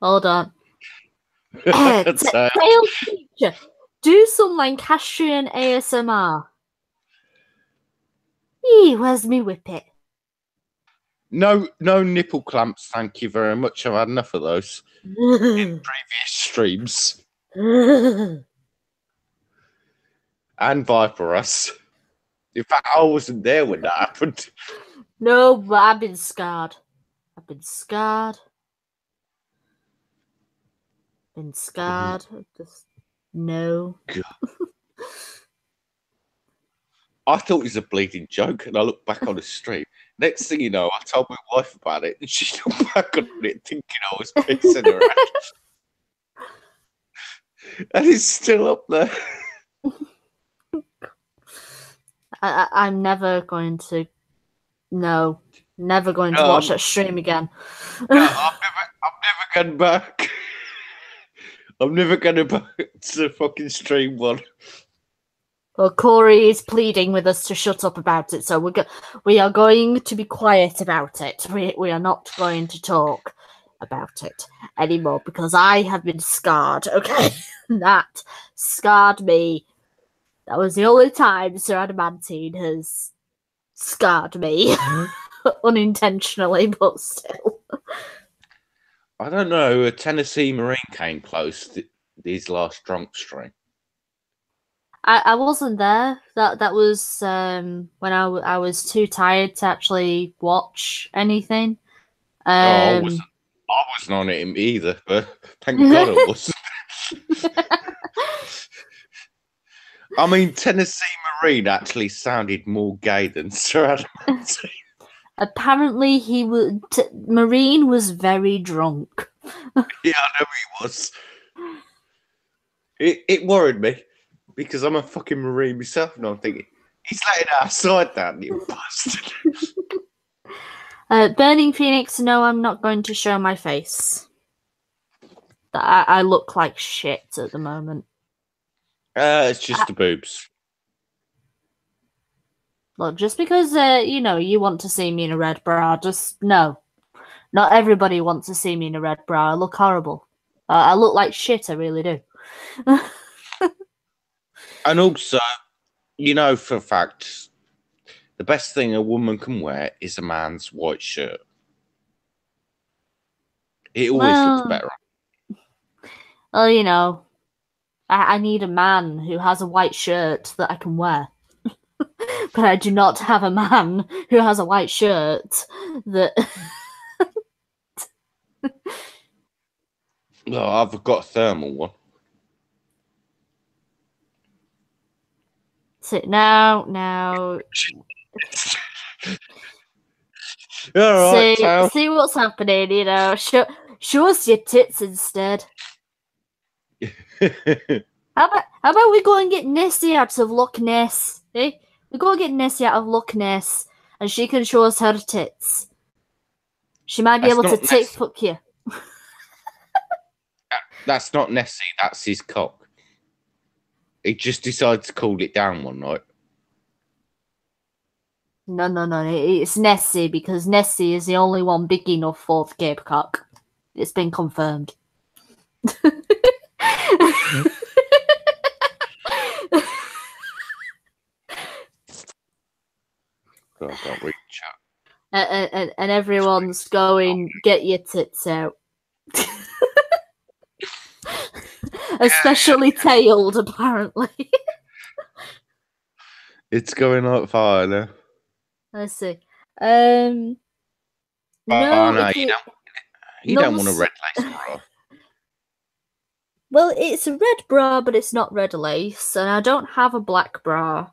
Speaker 1: Hold on. Tail teacher, do some Lancastrian ASMR. Where's me whippet?
Speaker 2: No nipple clamps, thank you very much. I've had enough of those in previous streams. And Viper Us. In fact, I wasn't there when that happened.
Speaker 1: No, but I've been scarred. Just no.
Speaker 2: I thought it was a bleeding joke, and I looked back on the stream. Next thing you know, I told my wife about it, and she looked back on it thinking I was pissing her out. And it's still up there.
Speaker 1: I'm never going to. No, never going to watch that stream again.
Speaker 2: No, I'm never going back. I'm never going back to fucking stream one.
Speaker 1: Well, Corey is pleading with us to shut up about it, so we are going to be quiet about it. We are not going to talk about it anymore because I have been scarred. Okay, that scarred me. That was the only time Sir Adamantine has scarred me, unintentionally, but still.
Speaker 2: I don't know. A Tennessee Marine came close these last drunk stream.
Speaker 1: I wasn't there. That was when I was too tired to actually watch anything.
Speaker 2: I wasn't on it either, but thank God I wasn't. I mean, Tennessee Marine actually sounded more gay than Sir Adamantium.
Speaker 1: Apparently, Marine was very drunk.
Speaker 2: Yeah, I know he was. It worried me because I'm a fucking Marine myself, and I'm thinking he's letting our side down, you bastard.
Speaker 1: Burning Phoenix, no, I'm not going to show my face. I look like shit at the moment.
Speaker 2: It's just the boobs.
Speaker 1: Look, just because you want to see me in a red bra, just no. Not everybody wants to see me in a red bra. I look horrible. I look like shit, I really do.
Speaker 2: And also, you know for a fact, the best thing a woman can wear is a man's white shirt. It always looks better.
Speaker 1: Well, I need a man who has a white shirt that I can wear. But I do not have a man who has a white shirt that...
Speaker 2: Oh, I've got a thermal one.
Speaker 1: Sit now. See what's happening, Show us your tits instead. How about we go and get Nessie out of Loch Ness? Eh? We go and get Nessie out of Loch Ness, and she can show us her tits. She might be able to fuck you.
Speaker 2: That's not Nessie. That's his cock. He just decided to cool it down one night.
Speaker 1: No. It's Nessie, because Nessie is the only one big enough for the Cape cock. It's been confirmed.
Speaker 2: God, I can't read chat.
Speaker 1: And everyone's going, get your tits out. Especially tailed, apparently.
Speaker 2: It's going like fire now.
Speaker 1: Let's see. No,
Speaker 2: you don't want a red lace bra.
Speaker 1: Well, it's a red bra, but it's not red lace, and I don't have a black bra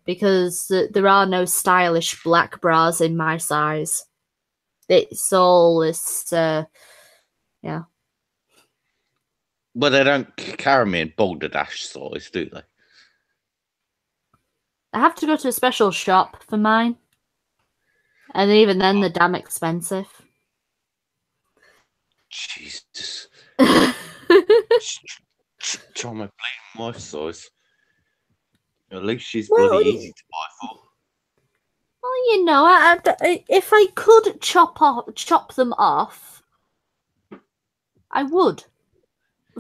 Speaker 1: because there are no stylish black bras in my size. It's all this, yeah.
Speaker 2: But they don't carry me in Boulder Dash size, do they?
Speaker 1: I have to go to a special shop for mine. And even then, they're damn expensive.
Speaker 2: Jesus. Try my bleeding wife size. At least she's bloody easy to buy for.
Speaker 1: Well, if I could chop them off, I would.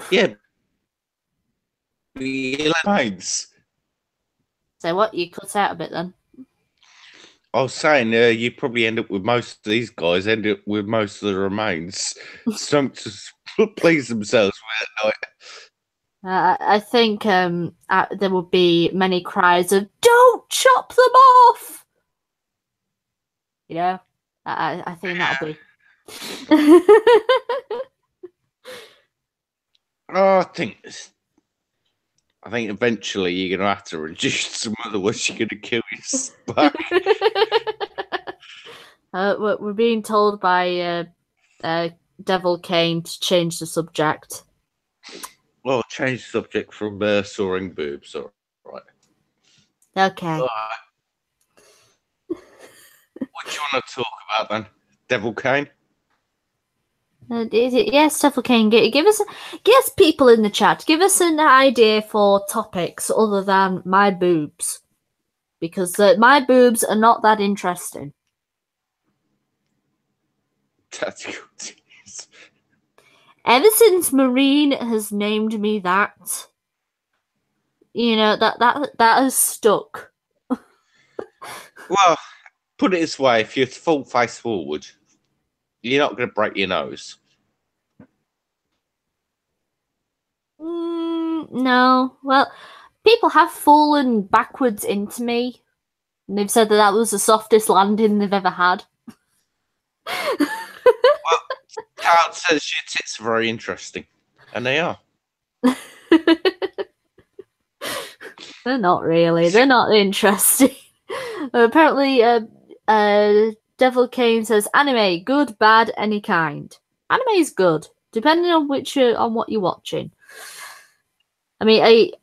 Speaker 2: Yeah. Pains.
Speaker 1: So what? You cut out a bit then?
Speaker 2: I was saying, you probably end up with most of these guys, end up with most of the remains. Some to please themselves with at night.
Speaker 1: I think there would be many cries of "Don't chop them off!" I think that'll be.
Speaker 2: Oh, I think eventually you're gonna have to reduce some, otherwise you're gonna kill your back.
Speaker 1: We're being told by Devil Kane to change the subject.
Speaker 2: Well, change the subject from soaring boobs. All right.
Speaker 1: Okay.
Speaker 2: What do you want to talk about then? Devil Kane?
Speaker 1: Yes, Devil Kane. Give us people in the chat. Give us an idea for topics other than my boobs, because my boobs are not that interesting.
Speaker 2: Tactical tease.
Speaker 1: Ever since Marine has named me that, that has stuck.
Speaker 2: Well, put it this way: if you're full face forward, you're not going to break your nose.
Speaker 1: No. Well, people have fallen backwards into me, and they've said that was the softest landing they've ever had.
Speaker 2: Well, Cal says your tits are very interesting, and they are.
Speaker 1: They're not really. They're not interesting. Apparently, Devil Kane says anime good, bad, any kind. Anime is good, depending on on what you're watching. I mean,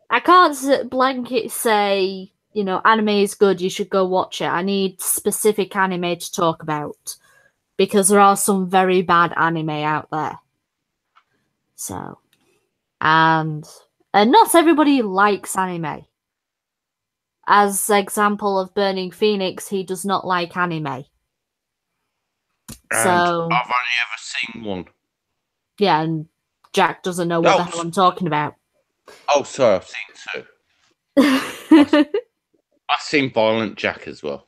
Speaker 1: I can't blanket say anime is good. You should go watch it. I need specific anime to talk about because there are some very bad anime out there. So, and not everybody likes anime. As example of Burning Phoenix, he does not like anime.
Speaker 2: And
Speaker 1: So
Speaker 2: I've only ever seen one.
Speaker 1: Yeah, and Jack doesn't know what the hell I'm talking about.
Speaker 2: Oh, sorry, I've seen two. I've seen Violent Jack as well.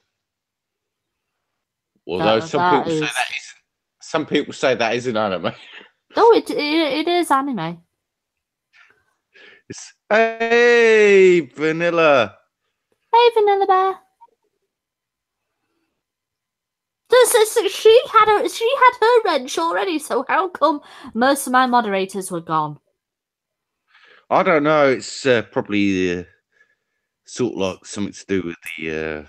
Speaker 2: Although some people say that isn't anime.
Speaker 1: No, it is anime.
Speaker 2: Hey, Vanilla.
Speaker 1: Hey, Vanilla Bear. She had her wrench already, so how come most of my moderators were gone?
Speaker 2: I don't know. It's probably sort of like something to do with the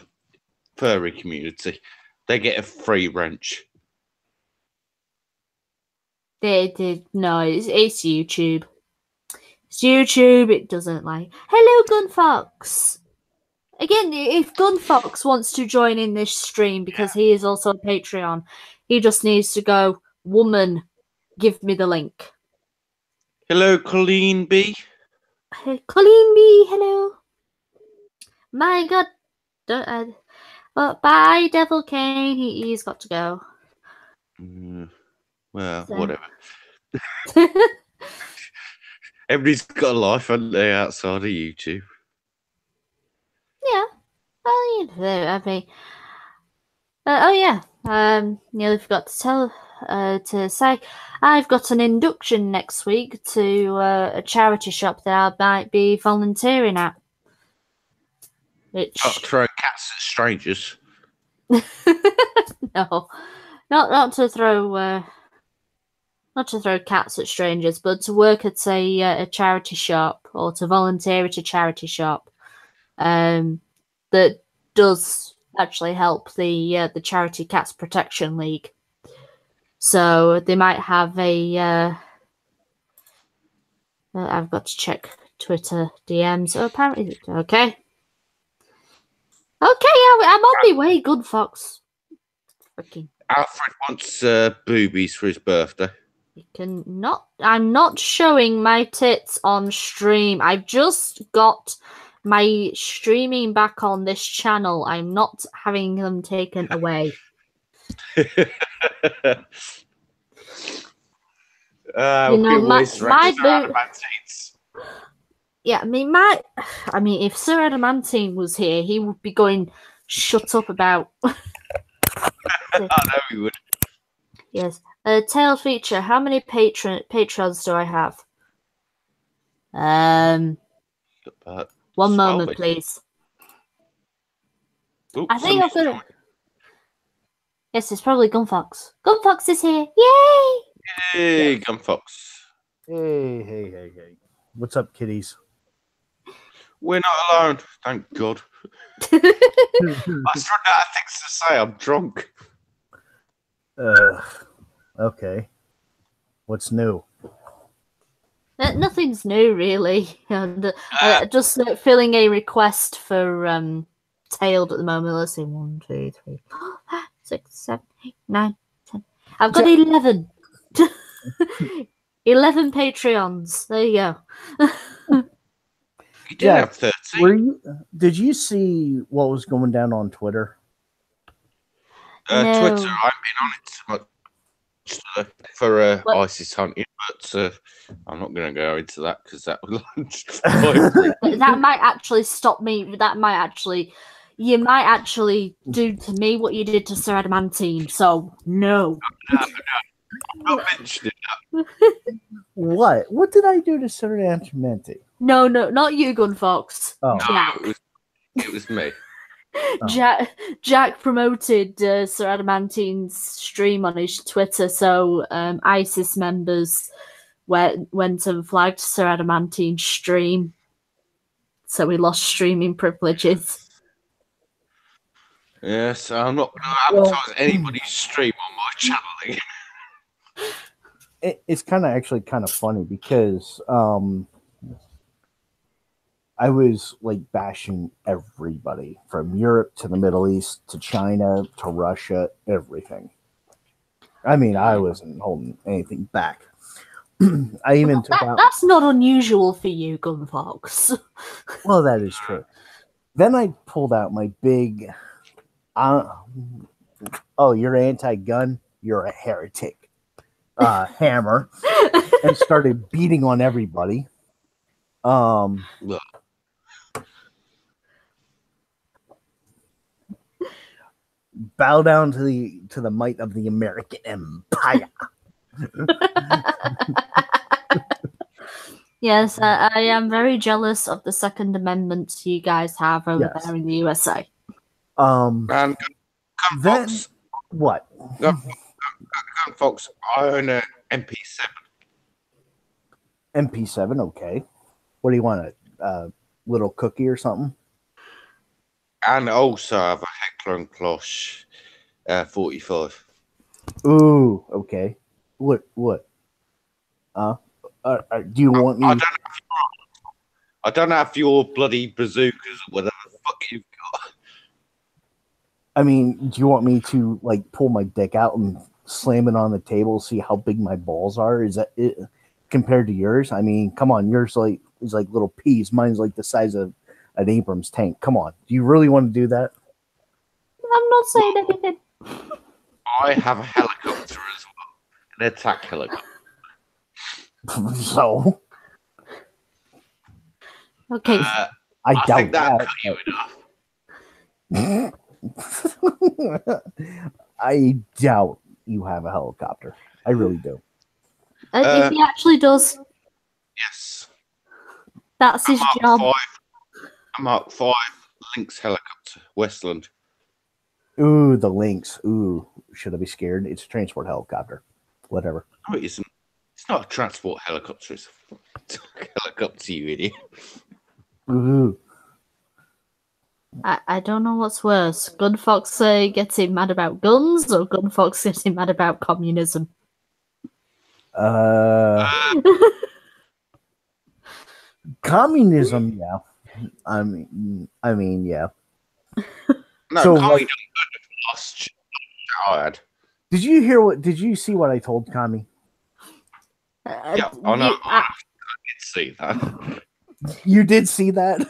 Speaker 2: furry community. They get a free wrench.
Speaker 1: No, it's YouTube. It's YouTube. It doesn't like. Hello, Gunfox. Again, if Gunfox wants to join in this stream because he is also a Patreon, he just needs to go, woman, give me the link.
Speaker 2: Hello, Colleen B.
Speaker 1: Colleen B, hello. My God. Well, bye, Devil Kane. He's got to go.
Speaker 2: Well, whatever. Everybody's got a life, haven't they, outside of YouTube?
Speaker 1: Yeah. Well, I mean, oh yeah. Nearly forgot to say, I've got an induction next week to a charity shop that I might be volunteering at. Which
Speaker 2: throw cats at strangers.
Speaker 1: No, not to throw. Not to throw cats at strangers, but to work at a charity shop or to volunteer at a charity shop that does actually help the Charity Cats Protection League. So they might have a. I've got to check Twitter DMs. Oh, apparently, okay. Okay, I'm on my way. Good fox. Freaking.
Speaker 2: Alfred wants boobies for his birthday.
Speaker 1: You can not. I'm not showing my tits on stream. I've just got my streaming back on this channel. I'm not having them taken away. My yeah, I mean, if Sir Adamantine was here, he would be going, "Shut up about."
Speaker 2: I know he would.
Speaker 1: Yes. Tail feature. How many patrons do I have? One moment, please.
Speaker 2: Oops,
Speaker 1: I think I've got it. Yes, it's probably Gunfox. Gunfox is here. Yay!
Speaker 2: Hey, Gunfox.
Speaker 3: Hey. What's up, kitties?
Speaker 2: We're not alone, thank God. I was running out of things to say. I'm drunk.
Speaker 3: Okay. What's new?
Speaker 1: Nothing's new, really. And just filling a request for Tailed at the moment. Let's see, 1, 2, 3, 4, 5, 6, 7, 8, 9, 10. I've got 11. 11 Patreons. There you go.
Speaker 2: You did have 13.
Speaker 3: Did you see what was going down on Twitter?
Speaker 1: No.
Speaker 2: Twitter, I've been on it so much for ISIS hunting, but I'm not going to go into that because that would
Speaker 1: that might actually stop me. You might actually do to me what you did to Sir Adamantine. So no.
Speaker 2: I'm not mentioning that.
Speaker 3: What? What did I do to Sir Adamantine?
Speaker 1: No, not you, Gunfox.
Speaker 3: Oh.
Speaker 2: No, it was me.
Speaker 1: Oh. Jack promoted Sir Adamantine's stream on his Twitter, so ISIS members went and flagged Sir Adamantine's stream, so we lost streaming privileges.
Speaker 2: Yes, I'm not going to advertise anybody's stream on my channel again.
Speaker 3: It's actually kind of funny because I was like bashing everybody from Europe to the Middle East to China to Russia, everything. I mean, I wasn't holding anything back. I even took out.
Speaker 1: That's not unusual for you, Gunfox.
Speaker 3: Well, that is true. Then I pulled out my big. Oh, you're anti-gun? You're a heretic. Hammer, and started beating on everybody. Bow down to the might of the American Empire.
Speaker 1: Yes, I am very jealous of the Second Amendment you guys have over there in the USA.
Speaker 2: And
Speaker 3: then what?
Speaker 2: Gunfox, I own an MP7.
Speaker 3: MP7, okay. What do you want? A little cookie or something?
Speaker 2: And also I have a Heckler and Klosch 45.
Speaker 3: Ooh, okay. What? Do you want me?
Speaker 2: I don't have your bloody bazookas or whatever the fuck you've got.
Speaker 3: I mean, do you want me to like pull my dick out and slam it on the table, see how big my balls are? Is that it compared to yours? I mean, come on, yours is like little peas. Mine's like the size of an Abrams tank. Come on, do you really want to do that?
Speaker 1: I'm not saying anything.
Speaker 2: I have a helicopter as well, an attack helicopter.
Speaker 3: So,
Speaker 1: okay,
Speaker 3: I doubt
Speaker 2: think that cut you enough.
Speaker 3: I doubt you have a helicopter. I really do.
Speaker 1: If he actually does,
Speaker 2: Yes.
Speaker 1: that's his job.
Speaker 2: I'm Mark 5 Lynx helicopter, Westland.
Speaker 3: Ooh, the Lynx. Ooh, should I be scared? It's a transport helicopter. Whatever.
Speaker 2: No, it isn't. It's not a transport helicopter. It's a helicopter, you idiot.
Speaker 3: Ooh.
Speaker 1: I don't know what's worse. Gunfox getting mad about guns or Gunfox getting mad about communism?
Speaker 3: Communism, yeah. I mean, yeah.
Speaker 2: No,
Speaker 3: So,
Speaker 2: communism lost child.
Speaker 3: Did you see what I told Kami?
Speaker 2: Yeah, I know. I did see that.
Speaker 3: You did see that?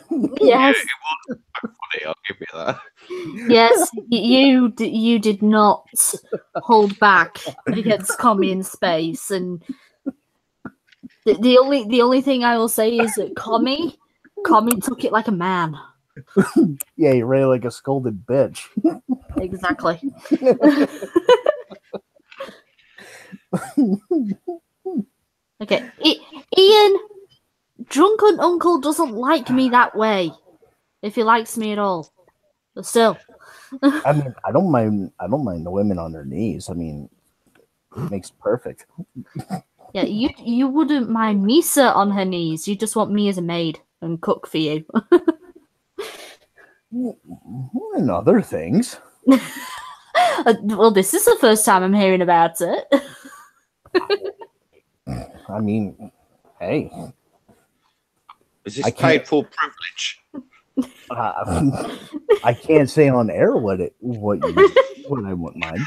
Speaker 1: Yes.
Speaker 2: It was funny, I'll give you that.
Speaker 1: Yes, you did not hold back against Commie in space, and the only thing I will say is that Commie took it like a man.
Speaker 3: Yeah, you ran like a scolded bitch.
Speaker 1: Exactly. Okay, Ian, drunken uncle doesn't like me that way. If he likes me at all, but still.
Speaker 3: I mean, I don't mind the women on their knees. I mean, it makes it perfect.
Speaker 1: Yeah, you wouldn't mind Misa on her knees. You just want me as a maid and cook for you.
Speaker 3: And other things.
Speaker 1: Well, this is the first time I'm hearing about it.
Speaker 3: I mean, hey.
Speaker 2: Is this paid for privilege?
Speaker 3: I can't say on air what I wouldn't mind.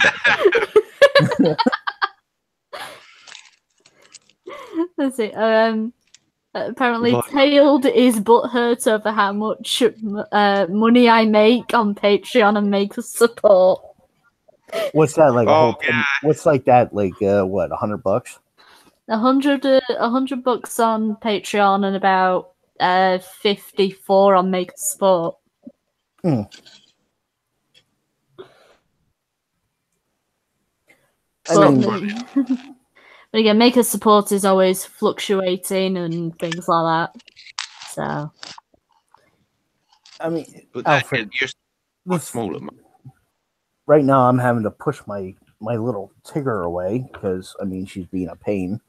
Speaker 3: But,
Speaker 1: Let's see. Apparently, Tailed is butthurt over how much money I make on Patreon and make us support.
Speaker 3: What's that like?
Speaker 2: Oh, yeah.
Speaker 3: What's like that? Like what? $100?
Speaker 1: $100 on Patreon and about 54 on Make Us Support.
Speaker 3: I
Speaker 1: mean, but again, Make Us Support is always fluctuating and things like that. So,
Speaker 3: I mean,
Speaker 2: But
Speaker 3: Alfred,
Speaker 2: you're smaller.
Speaker 3: right now I'm having to push my little Tigger away because I mean she's being a pain.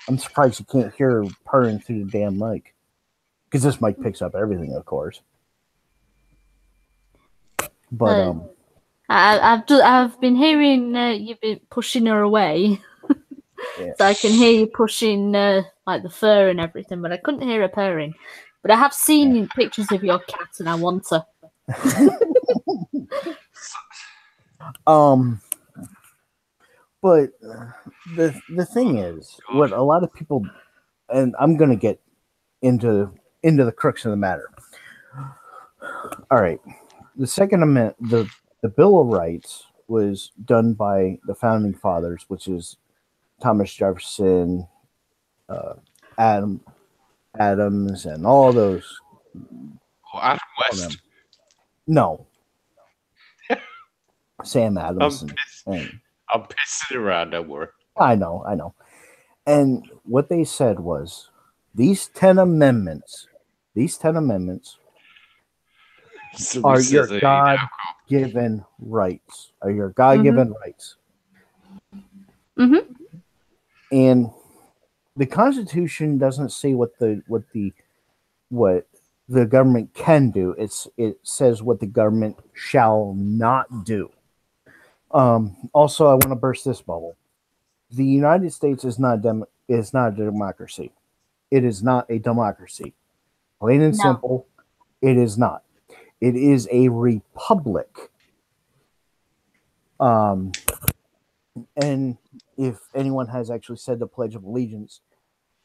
Speaker 3: I'm surprised you can't hear her purring through the damn mic. Because this mic picks up everything, of course. But
Speaker 1: I've been hearing you've been pushing her away,
Speaker 3: yeah.
Speaker 1: so I can hear you pushing like the fur and everything, but I couldn't hear her purring. But I have seen pictures of your cat, and I want her.
Speaker 3: But the thing is, what a lot of people, and I'm gonna get into the crux of the matter. All right, the Second Amendment, the Bill of Rights was done by the founding fathers, which is Thomas Jefferson, Adams, and all those.
Speaker 2: Adam West.
Speaker 3: No, Sam Adams.
Speaker 2: I'm pissing around, don't worry.
Speaker 3: I know. And what they said was, these 10 amendments are your God-given rights. Are your God-given rights.
Speaker 1: Mm-hmm.
Speaker 3: And the Constitution doesn't say what the government can do. It says what the government shall not do. Also, I want to burst this bubble. The United States is not a democracy. It is not a democracy. Plain and simple, it is not. It is a republic. And if anyone has actually said the Pledge of Allegiance,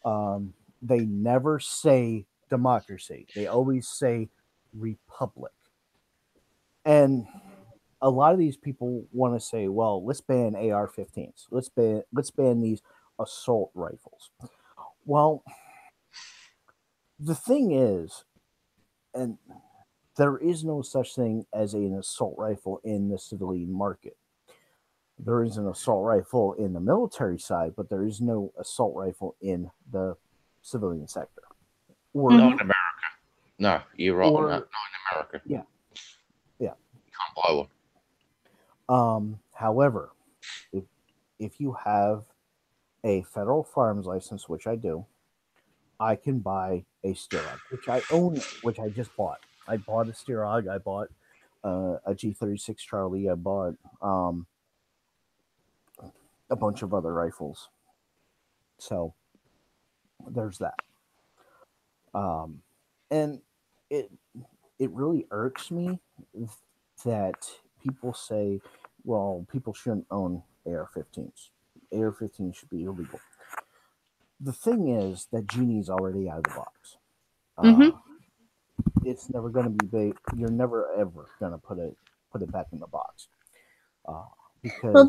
Speaker 3: they never say democracy. They always say republic. And a lot of these people want to say, well, let's ban AR-15s. Let's ban these assault rifles. Well, the thing is, and there is no such thing as an assault rifle in the civilian market. There is an assault rifle in the military side, but there is no assault rifle in the civilian sector.
Speaker 2: Not in America. No, you're right on that. Not in America.
Speaker 3: Yeah.
Speaker 2: You can't buy one.
Speaker 3: However, if you have a federal firearms license, which I do, I can buy a Stirog, which I own, which I just bought. I bought a Stirog. I bought a G36 Charlie. I bought a bunch of other rifles. So there's that. And it really irks me that people say, well, people shouldn't own AR-15s. AR-15s should be illegal. The thing is that genie's already out of the box. It's never going to be you're never ever going to put it back in the box, because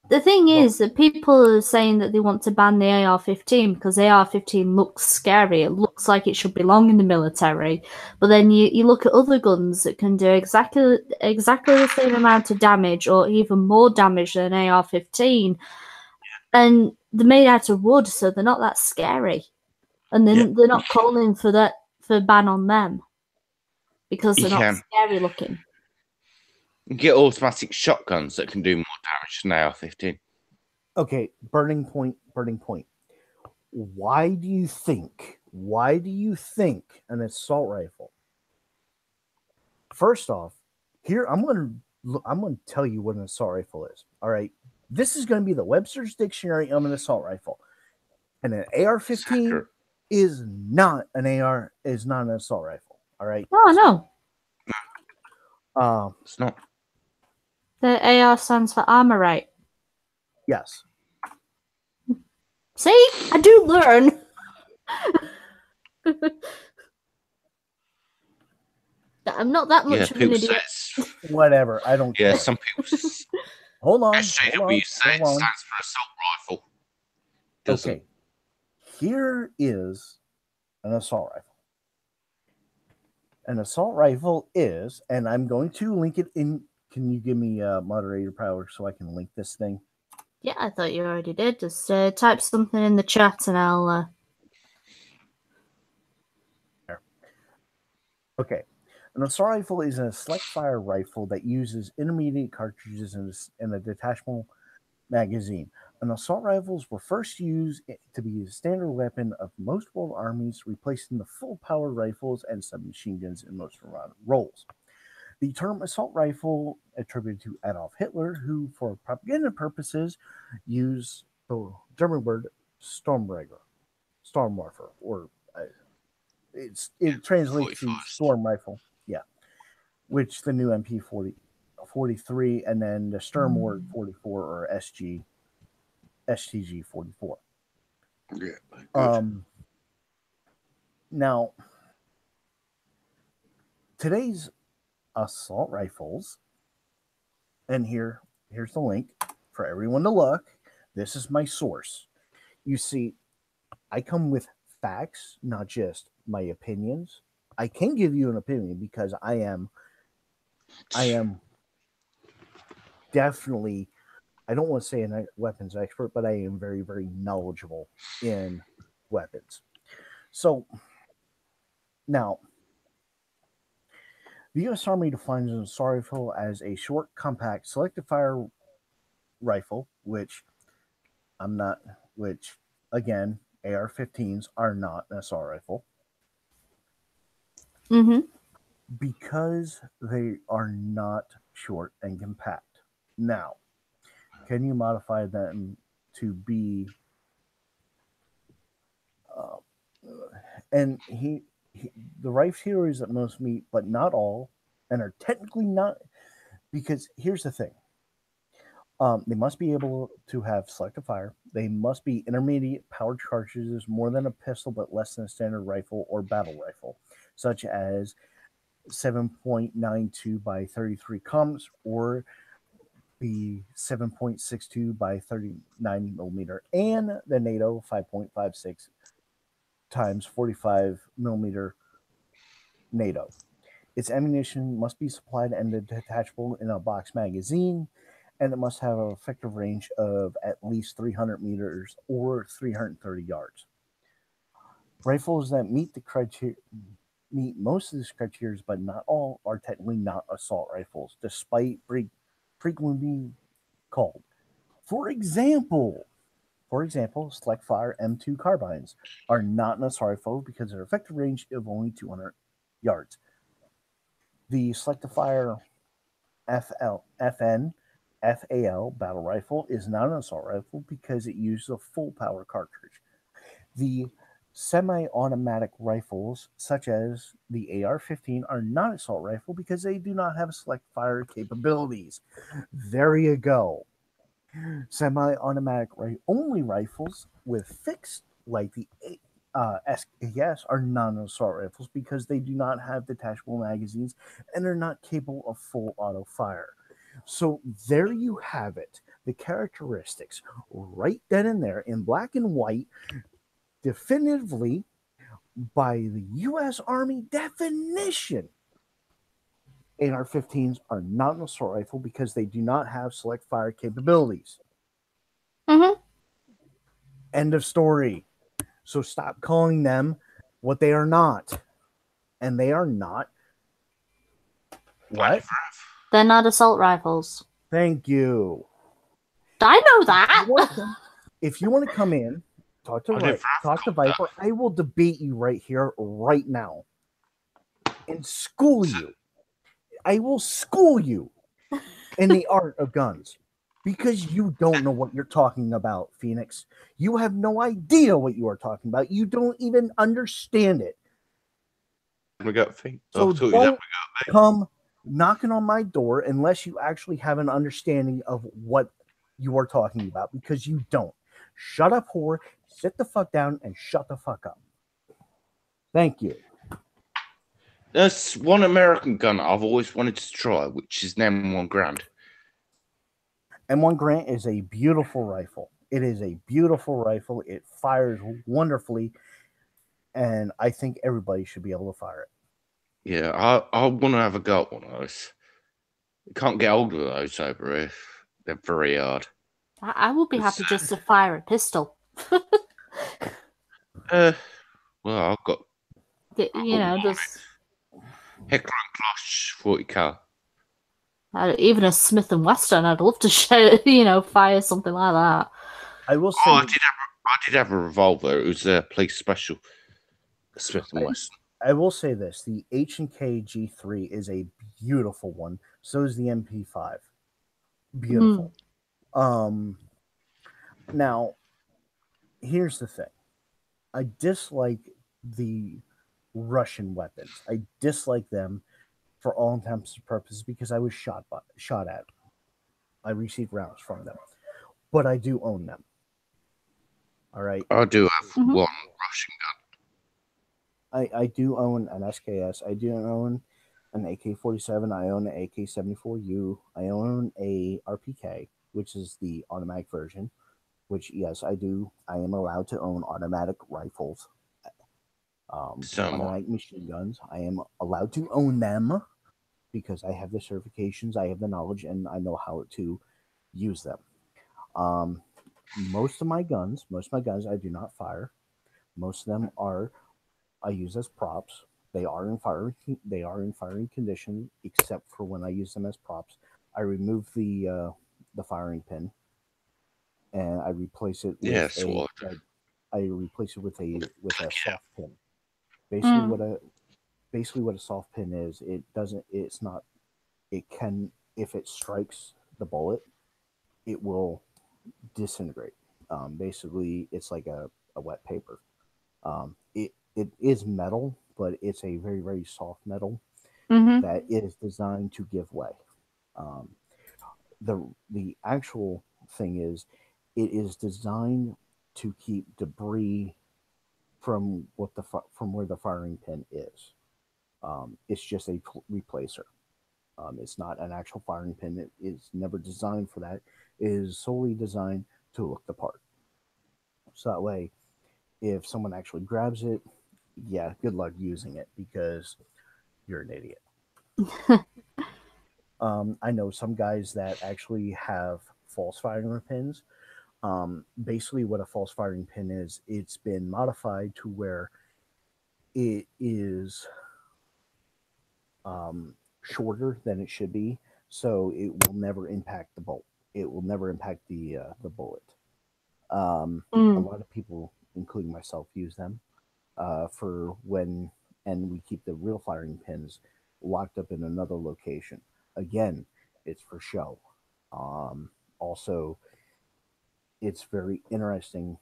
Speaker 1: the thing is that people are saying that they want to ban the AR-15 because AR-15 looks scary. It looks like it should belong in the military. But then you look at other guns that can do exactly the same amount of damage or even more damage than AR-15. And they're made out of wood, so they're not that scary. And they're not calling for a ban on them because they're not scary looking.
Speaker 2: You get automatic shotguns that can do more damage than AR-15.
Speaker 3: Okay, burning point. Why do you think an assault rifle? First off, here I'm going to tell you what an assault rifle is. All right, this is going to be the Webster's Dictionary of an assault rifle, and an AR-15 is not an assault rifle. All right.
Speaker 1: Oh
Speaker 3: no.
Speaker 2: It's not.
Speaker 1: The AR stands for armor, right?
Speaker 3: Yes.
Speaker 1: See, I do learn. I'm not that much of an idiot.
Speaker 3: Whatever, I don't care.
Speaker 2: Yeah, some people.
Speaker 3: Hold on.
Speaker 2: SJW stands for assault rifle. Doesn't.
Speaker 3: Okay. Here is an assault rifle. An assault rifle is, and I'm going to link it in. Can you give me moderator power so I can link this thing?
Speaker 1: Yeah, I thought you already did. Just type something in the chat and I'll...
Speaker 3: Okay. An assault rifle is a select fire rifle that uses intermediate cartridges and a detachable magazine. And assault rifles were first used to be a standard weapon of most world armies, replacing the full-power rifles and submachine guns in most roles. The term assault rifle attributed to Adolf Hitler, who, for propaganda purposes, used the German word Stormwarfer, or it translates to
Speaker 2: 45.
Speaker 3: storm rifle. Yeah, which the new MP40, 43, and then the Sturmwort 44 or STG 44.
Speaker 2: Yeah, good.
Speaker 3: Now, today's assault rifles, and here's the link for everyone to look. This is my source. You see, I come with facts, not just my opinions. I can give you an opinion because I am definitely, I don't want to say a weapons expert, but I am very, very knowledgeable in weapons. So now, the U.S. Army defines an assault rifle as a short, compact, selective fire rifle, which again, AR-15s are not an assault rifle.
Speaker 1: Mm-hmm.
Speaker 3: Because they are not short and compact. Now, can you modify them to be and the rifle series that most meet, but not all, and are technically not, because here's the thing. They must be able to have selective fire. They must be intermediate powered cartridges, more than a pistol but less than a standard rifle or battle rifle, such as 7.92 by 33 coms or the 7.62 by 39 millimeter, and the NATO 5.56 times 45 millimeter NATO. Its ammunition must be supplied and detachable in a box magazine, and it must have an effective range of at least 300 meters or 330 yards. Rifles that meet most of these criteria, but not all, are technically not assault rifles, despite frequently being called. For example, select fire M2 carbines are not an assault rifle because their effective range of only 200 yards. The selective fire FN FAL battle rifle is not an assault rifle because it uses a full power cartridge. The semi-automatic rifles, such as the AR-15, are not assault rifle because they do not have select fire capabilities. There you go. Semi-automatic only rifles with fixed, like the SKS, are non-assault rifles because they do not have detachable magazines and are not capable of full auto fire. So there you have it. The characteristics right then and there in black and white, definitively by the U.S. Army definition. AR-15s are not an assault rifle because they do not have select fire capabilities.
Speaker 1: Mm-hmm.
Speaker 3: End of story. So stop calling them what they are not. And they are not. What?
Speaker 1: They're not assault rifles.
Speaker 3: Thank you.
Speaker 1: I know that.
Speaker 3: If you want to come in, talk to Viper, I will debate you right here, right now. And school you. I will school you in the art of guns. Because you don't know what you're talking about, Phoenix. You have no idea what you are talking about. You don't even understand it.
Speaker 2: We got feet.
Speaker 3: So don't come knocking on my door unless you actually have an understanding of what you are talking about, because you don't. Shut up, whore. Sit the fuck down and shut the fuck up. Thank you.
Speaker 2: There's one American gun I've always wanted to try, which is an M1 Grand.
Speaker 3: M1 Grant is a beautiful rifle. It is a beautiful rifle. It fires wonderfully, and I think everybody should be able to fire it.
Speaker 2: Yeah, I want to have a go at one of those. You can't get hold of those over here. They're very hard.
Speaker 1: I would be happy just to fire a pistol.
Speaker 2: Well, I've got
Speaker 1: Just
Speaker 2: Heckler and Koch 40 cal.
Speaker 1: even a Smith and Wesson. I'd love to fire something like that.
Speaker 3: I will say,
Speaker 2: I did have a revolver. It was a police special, Smith and Wesson.
Speaker 3: I will say this: the H&K G3 is a beautiful one. So is the MP5. Beautiful. Now, here's the thing: I dislike the Russian weapons. I dislike them for all intents and purposes because I was shot at. I received rounds from them, but I do own them. All right.
Speaker 2: I do have one Russian gun.
Speaker 3: I do own an SKS. I do own an AK-47. I own an AK-74U. I own a RPK, which is the automatic version. Which, yes, I do. I am allowed to own automatic rifles, automatic machine guns. I am allowed to own them because I have the certifications, I have the knowledge, and I know how to use them. Most of my guns, I do not fire. Most of them I use as props. They are in firing condition, except for when I use them as props. I remove the firing pin, and I replace it with a soft pin. Basically what a soft pin is, it can, if it strikes the bullet, it will disintegrate. Basically, it's like a wet paper. It is metal, but it's a very, very soft metal that is designed to give way. The actual thing is, it is designed to keep debris from where the firing pin is. It's just a replacer. It's not an actual firing pin. It is never designed for that. It is solely designed to look the part. So that way, if someone actually grabs it, yeah, good luck using it because you're an idiot. I know some guys that actually have false firing pins. Basically, what a false firing pin is, it's been modified to where it is shorter than it should be, so it will never impact the bolt. It will never impact the bullet. A lot of people, including myself, use them for when, and we keep the real firing pins locked up in another location. Again, it's for show. Also, it's very interesting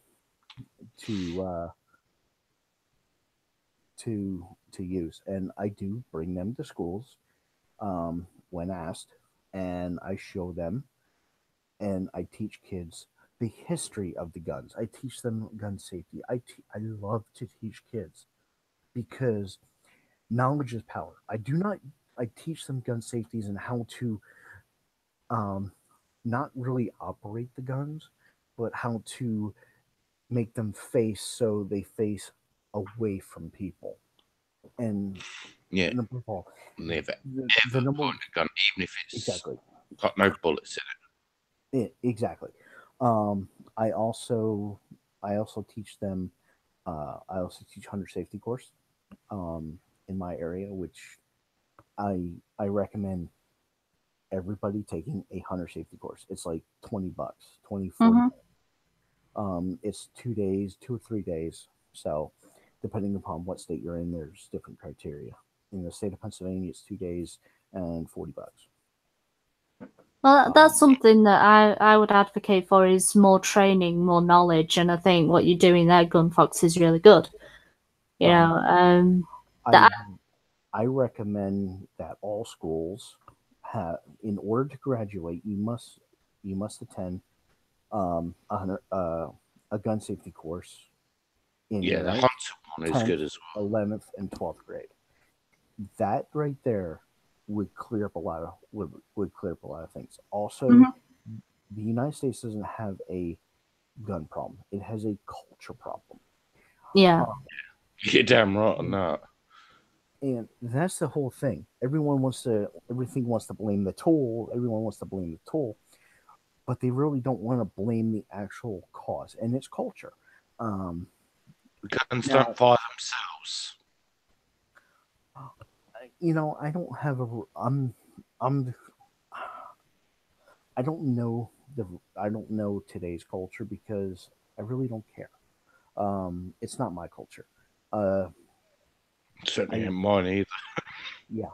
Speaker 3: to use, and I do bring them to schools when asked, and I show them, and I teach kids the history of the guns. I teach them gun safety. I love to teach kids because knowledge is power. I teach them gun safeties and how to not really operate the guns, but how to make them face so they face away from people. And number of all,
Speaker 2: never
Speaker 3: the number
Speaker 2: point a gun, even if it's
Speaker 3: exactly
Speaker 2: got no bullets in it.
Speaker 3: Exactly. I also teach them. I also teach hunter safety course in my area, which I recommend everybody taking a hunter safety course. It's like $20, 20, 40. It's 2 days, 2 or 3 days. So depending upon what state you're in, there's different criteria. In the state of Pennsylvania, it's 2 days and $40.
Speaker 1: Well, that's something that I would advocate for is more training, more knowledge, and I think what you're doing there, Gunfox, is really good.
Speaker 3: I recommend that all schools have, in order to graduate, you must attend a gun safety course in
Speaker 2: the
Speaker 3: your
Speaker 2: hunter one is good as well.
Speaker 3: 11th and 12th grade. That right there would clear up a lot of things. Also, the United States doesn't have a gun problem; it has a culture problem.
Speaker 1: Yeah,
Speaker 2: you're damn right on that.
Speaker 3: And that's the whole thing. Everything wants to blame the tool. Everyone wants to blame the tool, but they really don't want to blame the actual cause, and it's culture.
Speaker 2: Guns don't fire themselves.
Speaker 3: I don't have a. I don't know I don't know today's culture because I really don't care. It's not my culture. Uh,
Speaker 2: Certainly
Speaker 3: I
Speaker 2: ain't mine either.
Speaker 3: Yeah,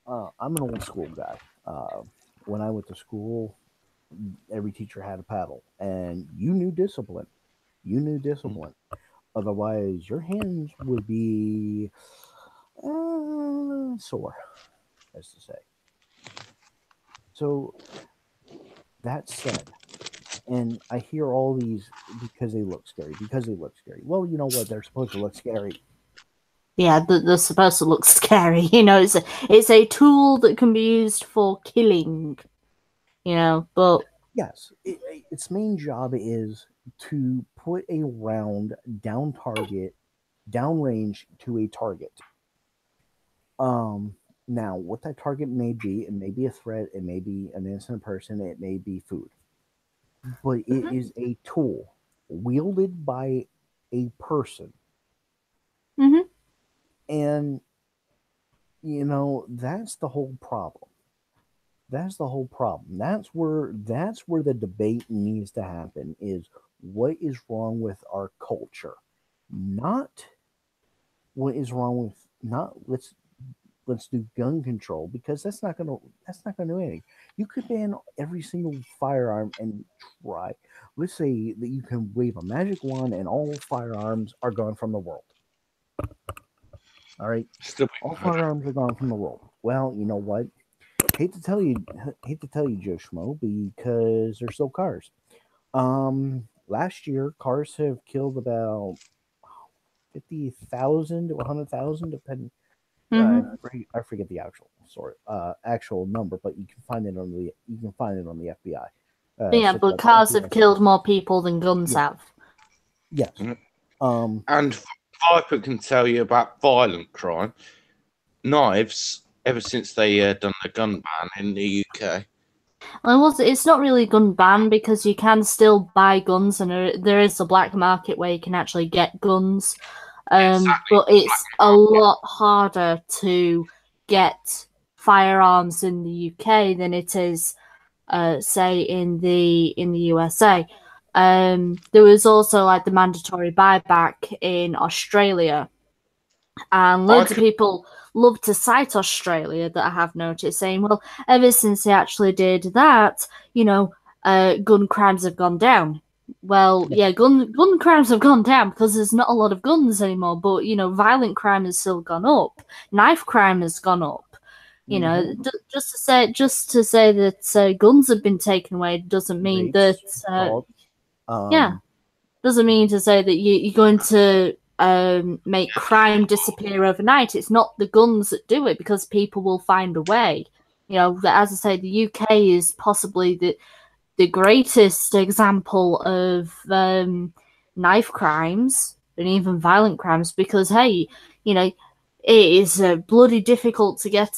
Speaker 3: I'm an old school guy. When I went to school, every teacher had a paddle, and you knew discipline. You knew discipline. Otherwise, your hands would be sore, as to say. So that said, and I hear all these because they look scary. Because they look scary. Well, you know what? They're supposed to look scary.
Speaker 1: Yeah, they're supposed to look scary. It's a tool that can be used for killing. But
Speaker 3: Yes, its main job is to put a round downrange to a target. Um, Now, what that target may be, it may be a threat, it may be an innocent person, it may be food, but it is a tool wielded by a person,
Speaker 1: hmm
Speaker 3: and that's the whole problem. That's the whole problem. That's where the debate needs to happen. Is what is wrong with our culture, not what is wrong with not let's do gun control because that's not gonna do anything. You could ban every single firearm and try. Let's say that you can wave a magic wand and all firearms are gone from the world. All right,
Speaker 2: Still
Speaker 3: all
Speaker 2: ain't murder.
Speaker 3: firearms are gone from the world. Well, you know what? Hate to tell you, Joe Schmo, because they're still cars. Last year, cars have killed about 50,000 to 100,000, depending.
Speaker 1: hmm
Speaker 3: I forget the actual number, but you can find it on the FBI.
Speaker 1: yeah,
Speaker 3: So
Speaker 1: but
Speaker 3: that's
Speaker 1: cars have
Speaker 3: FBI.
Speaker 1: killed more people than guns
Speaker 3: Yeah.
Speaker 1: have.
Speaker 3: Yes.
Speaker 2: Mm.
Speaker 3: Um.
Speaker 2: And Viper can tell you about violent crime. Knives, ever since they done the gun ban in the UK.
Speaker 1: It's not really gun ban because you can still buy guns, and there is a black market where you can actually get guns.
Speaker 2: Exactly.
Speaker 1: But it's a lot harder to get firearms in the UK than it is, say, in the USA. There was also like the mandatory buyback in Australia, and
Speaker 2: I
Speaker 1: loads of
Speaker 2: could,
Speaker 1: people love to cite Australia that I have noticed, saying, well, ever since they actually did that, gun crimes have gone down. Well,
Speaker 3: Yeah.
Speaker 1: yeah, gun crimes have gone down because there's not a lot of guns anymore, but violent crime has still gone up. Knife crime has gone up.
Speaker 3: Mhm.
Speaker 1: Just to say that guns have been taken away doesn't mean that,
Speaker 3: Rapes, assaults.
Speaker 1: yeah,
Speaker 3: Um.
Speaker 1: doesn't mean to say that you're going to make crime disappear overnight. It's not the guns that do it because people will find a way. As I say, the UK is possibly the greatest example of knife crimes and even violent crimes because, hey, it is bloody difficult to get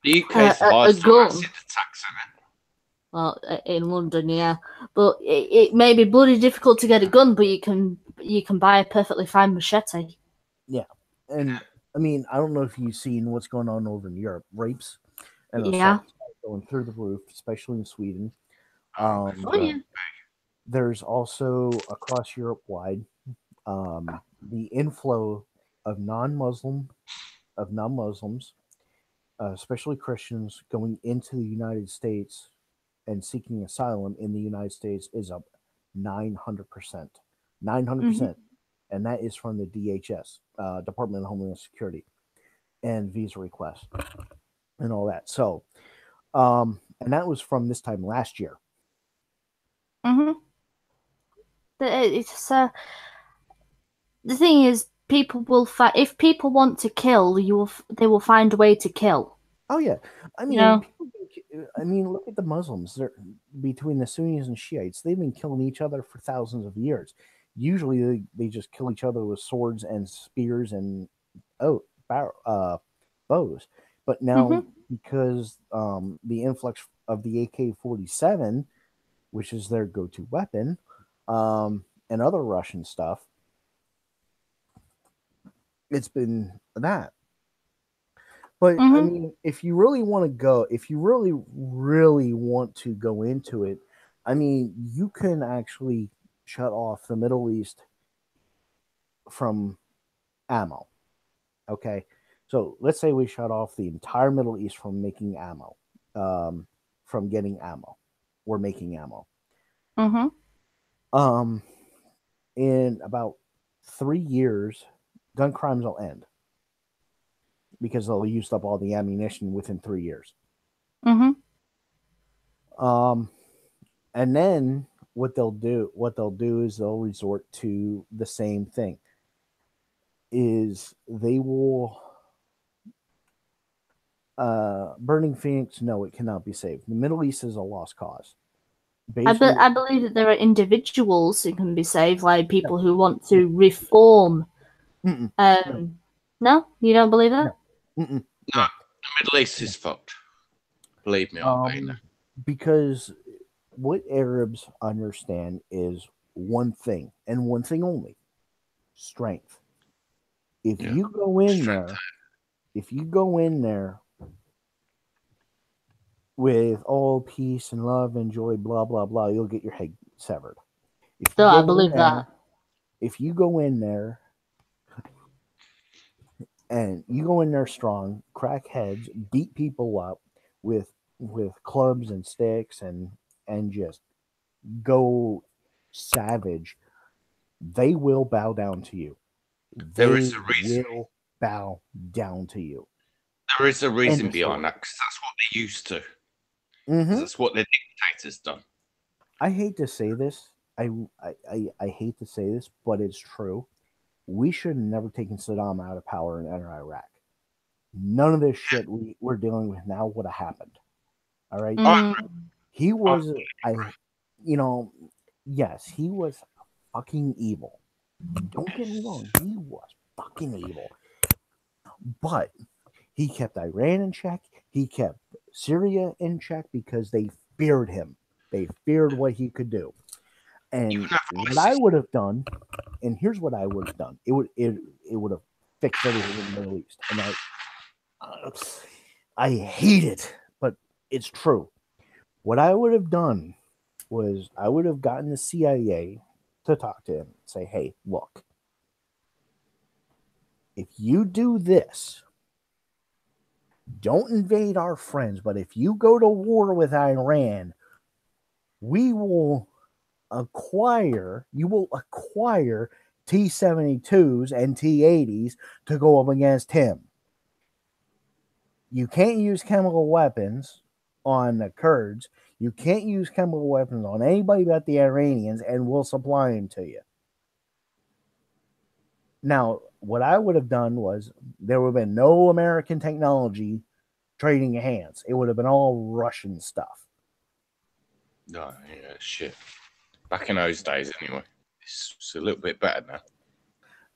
Speaker 2: the UK's the
Speaker 1: a
Speaker 2: highest on
Speaker 1: gun.
Speaker 2: acid attacks, isn't
Speaker 1: Well, in London, yeah, but it may be bloody difficult to get a gun, but you can buy a perfectly fine machete.
Speaker 3: Yeah. And I mean, I don't know if you've seen what's going on over in Europe. Rapes and
Speaker 1: Yeah.
Speaker 3: assaults are going through the roof, especially in Sweden.
Speaker 2: it?
Speaker 1: Oh yeah.
Speaker 3: There's also across Europe wide the inflow of non-Muslims, especially Christians, going into the United States and seeking asylum in the United States is up 900%. Nine hundred
Speaker 1: hmm
Speaker 3: percent, and that is from the DHS, Department of Homeland Security, and visa requests and all that. So, and that was from this time last year.
Speaker 1: hmm It's the thing is, people will if people want to kill, they will find a way to kill.
Speaker 3: Oh yeah, I
Speaker 1: You
Speaker 3: mean,
Speaker 1: know.
Speaker 3: people. I mean, look at the Muslims. They're between the Sunnis and Shiites. They've been killing each other for thousands of years. Usually, they just kill each other with swords and spears and bows. But now,
Speaker 1: hmm
Speaker 3: because the influx of the AK-47, which is their go-to weapon, and other Russian stuff, it's been that. But I
Speaker 1: Mhm.
Speaker 3: mean, if you really want to go, if you really, really want to go into it, I mean, you can actually shut off the Middle East from ammo. Okay. So let's say we shut off the entire Middle East from making ammo, from getting ammo or making ammo.
Speaker 1: Mhm.
Speaker 3: Um, in about 3 years, gun crimes will end because they'll use up all the ammunition within 3 years.
Speaker 1: Mhm.
Speaker 3: Um, and then what they'll do is they'll resort to the same thing. Is they will burning Phoenix? No, it cannot be saved. The Middle East is a lost cause. Basically,
Speaker 1: I believe that there are individuals who can be saved, like
Speaker 3: no,
Speaker 1: people who want to reform.
Speaker 3: no,
Speaker 1: No, you don't believe that?
Speaker 3: no, mm-mm,
Speaker 2: No,
Speaker 3: no.
Speaker 2: the Middle East is fucked. Believe me, I've been there.
Speaker 3: Because what Arabs understand is one thing and one thing only: strength. If
Speaker 2: Yeah.
Speaker 3: you go in
Speaker 2: Strength.
Speaker 3: there, if you go in there with all peace and love and joy, blah blah blah, you'll get your head severed. If you
Speaker 1: No, I
Speaker 3: go in
Speaker 1: believe
Speaker 3: there,
Speaker 1: that.
Speaker 3: if you go in there and you go in there strong, crack heads, beat people up with clubs and sticks and just go savage, they will bow down to you.
Speaker 2: There
Speaker 3: They
Speaker 2: is a reason.
Speaker 3: will bow down to you.
Speaker 2: There is a
Speaker 3: End
Speaker 2: reason
Speaker 3: of
Speaker 2: behind
Speaker 3: story.
Speaker 2: that because that's what they used to.
Speaker 3: Mm-hmm.
Speaker 2: That's what the dictators done.
Speaker 3: I hate to say this. I hate to say this, but it's true. We should have never taken Saddam out of power and enter Iraq. None of this shit we're dealing with now would have happened. All right.
Speaker 1: Mm.
Speaker 3: He
Speaker 2: I,
Speaker 3: was you know, yes, he was fucking evil. Don't get me wrong, he was fucking evil. But he kept Iran in check. He kept Syria in check because they feared him. They feared what he could do.
Speaker 2: even
Speaker 3: And
Speaker 2: have
Speaker 3: what I
Speaker 2: ISIS.
Speaker 3: would have done, and here's what I would have done. It would have fixed everything in the Middle East. And I hate it, but it's true. What I would have done was I would have gotten the CIA to talk to him and say, hey, look, if you do this, don't invade our friends, but if you go to war with Iran, you will acquire T-72s and T-80s to go up against him. You can't use chemical weapons on the Kurds. You can't use chemical weapons on anybody but the Iranians, and we'll supply them to you. Now, what I would have done was there would have been no American technology trading hands. It would have been all Russian stuff.
Speaker 2: No, yeah, shit. Back in those days, anyway. It's a little bit better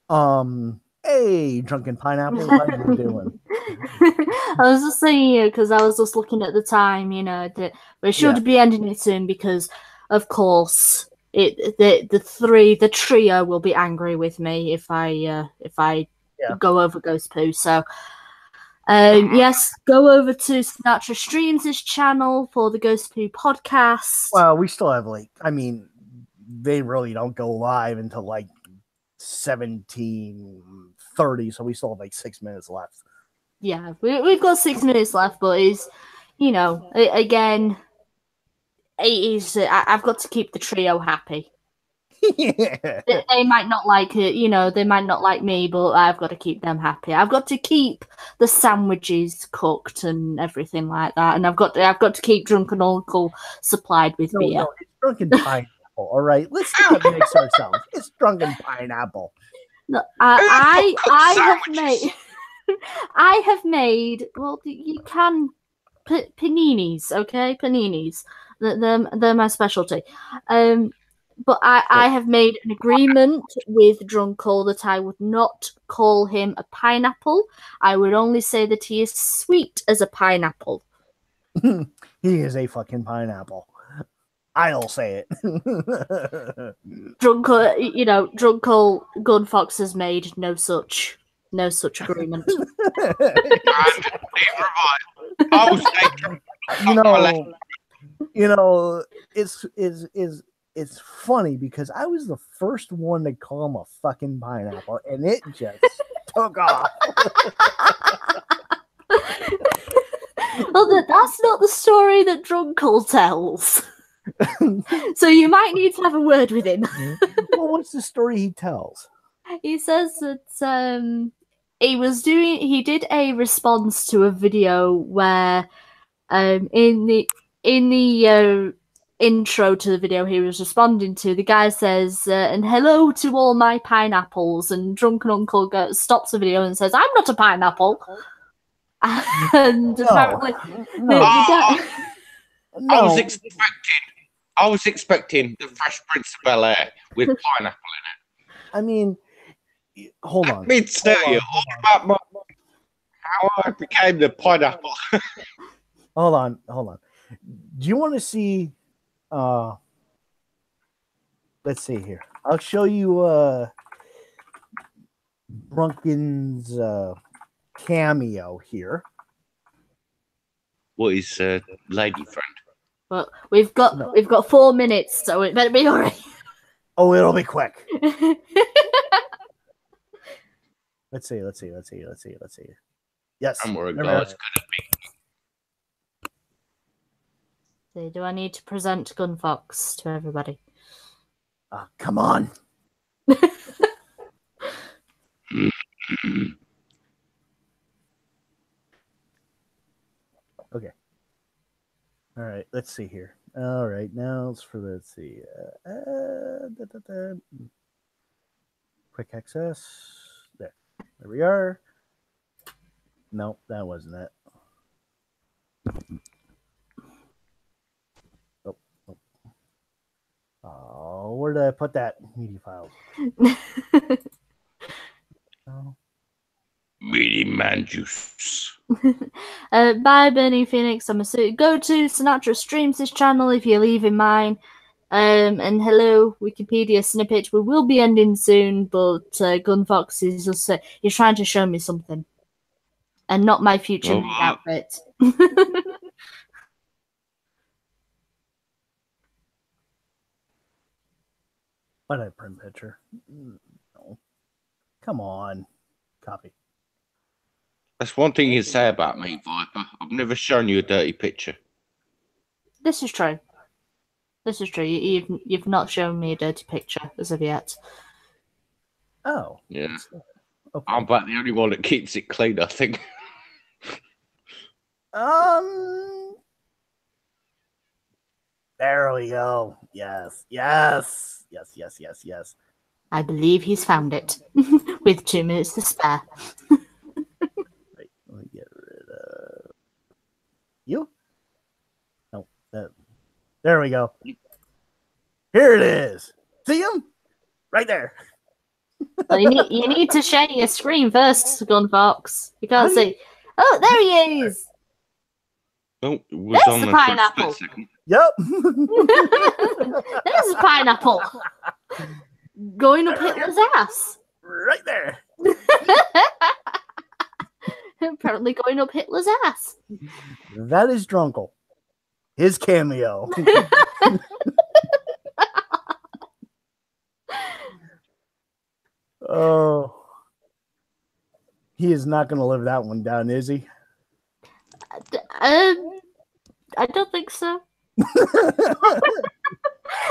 Speaker 2: now.
Speaker 3: Hey, drunken pineapple, how you doing?
Speaker 1: I was just saying because I was just looking at the time, that we should be ending it soon because, of course, the trio will be angry with me if I go over Ghost Poo. So, yes, go over to Sinatra Streams' channel for the Ghost Poo podcast.
Speaker 3: Well, we still have they really don't go live until 17:30, so we still have 6 minutes left.
Speaker 1: Yeah, we've got 6 minutes left, but again, I've got to keep the trio happy.
Speaker 3: Yeah.
Speaker 1: They might not like it, they might not like me, but I've got to keep them happy. I've got to keep the sandwiches cooked and everything like that, and I've got to keep Drunken Uncle supplied with beer.
Speaker 3: No, it's Drunken Pineapple. All right, let's not mix ourselves. It's Drunken Pineapple.
Speaker 1: No, I have made. Well, you can paninis, okay, paninis. They're my specialty. But I have made an agreement with Drunkle that I would not call him a pineapple. I would only say that he is sweet as a pineapple.
Speaker 3: He is a fucking pineapple. I'll say it.
Speaker 1: Drunkle Gunfox has made no such No such agreement.
Speaker 2: And neither have I. I was thinking,
Speaker 3: you know, it's funny because I was the first one to call him a fucking pineapple, and it just took off.
Speaker 1: Well, that's not the story that Drunkle tells. So you might need to have a word with him.
Speaker 3: Well, what's the story he tells?
Speaker 1: He says that he did a response to a video where in the intro to the video he was responding to, the guy says, and hello to all my pineapples, and Drunken Uncle stops the video and says, I'm not a pineapple. And apparently
Speaker 2: I was expecting the Fresh Prince of Bel-Air with pineapple in it.
Speaker 3: I mean, hold on.
Speaker 2: Let me tell you all about how I became the pineapple.
Speaker 3: Hold on. Do you want to see? Let's see here. I'll show you Drunken's cameo here.
Speaker 2: What is lady friend?
Speaker 1: Well, we've got 4 minutes, so it better be alright.
Speaker 3: Oh, it'll be quick. Let's see. Yes.
Speaker 2: I'm worried, guys.
Speaker 1: So do I need to present Gunfox to everybody?
Speaker 3: Come on. Okay. All right. Let's see here. All right. Now it's for let's see. Quick access. There we are. No, that wasn't it. Oh, where did I put that media files? Oh.
Speaker 2: Meaty man juice.
Speaker 1: Bye, Bernie Phoenix. I'm a go to Sinatra Streams his channel if you're leaving mine. And hello, Wikipedia snippet. We will be ending soon, but Gunfox is just he's trying to show me something, and not my future outfit.
Speaker 3: Why did I print picture? No. Come on. Copy.
Speaker 2: That's one thing you say about me, Viper. I've never shown you a dirty picture.
Speaker 1: This is true. This is true. You've not shown me a dirty picture as of yet.
Speaker 3: Oh.
Speaker 2: Yeah.
Speaker 3: Okay.
Speaker 2: I'm about the only one that keeps it clean, I think.
Speaker 3: There we go. Yes.
Speaker 1: I believe he's found it with 2 minutes to spare.
Speaker 3: Right, let me get rid of you. No, there we go. Here it is. See him? Right there.
Speaker 1: Well, you need to share your screen first, Gunfox. You can't see. Oh, there he is.
Speaker 2: Oh, it was
Speaker 1: There's
Speaker 2: on
Speaker 1: the
Speaker 2: there for a
Speaker 1: pineapple.
Speaker 2: split second.
Speaker 3: Yep.
Speaker 1: There's a pineapple going up Hitler's ass.
Speaker 3: Right there.
Speaker 1: Apparently going up Hitler's ass.
Speaker 3: That is Drunkle. His cameo. Oh. He is not going to live that one down, is he?
Speaker 1: I don't think so.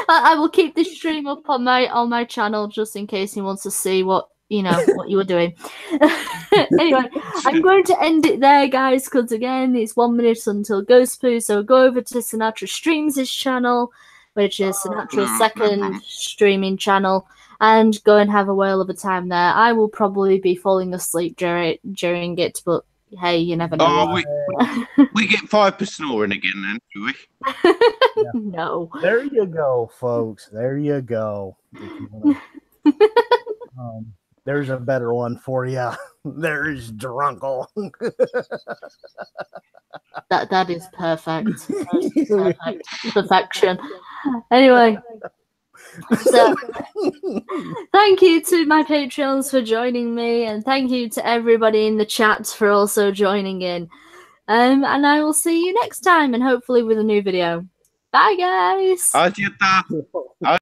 Speaker 1: I will keep this stream up on my channel just in case he wants to see what you were doing. Anyway, I'm going to end it there, guys, because again it's 1 minute until Ghost Poo. So go over to Sinatra Streams his channel, which is Sinatra's second streaming channel, and go and have a whale of a time there. I will probably be falling asleep during it, but hey, you never know.
Speaker 2: Oh, we get 5 per snoring again then, do we?
Speaker 3: Yeah.
Speaker 1: No.
Speaker 3: There you go, folks. There you go. There's a better one for you. There's Drunkle.
Speaker 1: That is perfect. That is perfect. Perfection. Anyway. So, thank you you to my Patreons for joining me, and thank you to everybody in the chat for also joining in. And I will see you next time, and hopefully with a new video. Bye, guys.
Speaker 2: Adianta.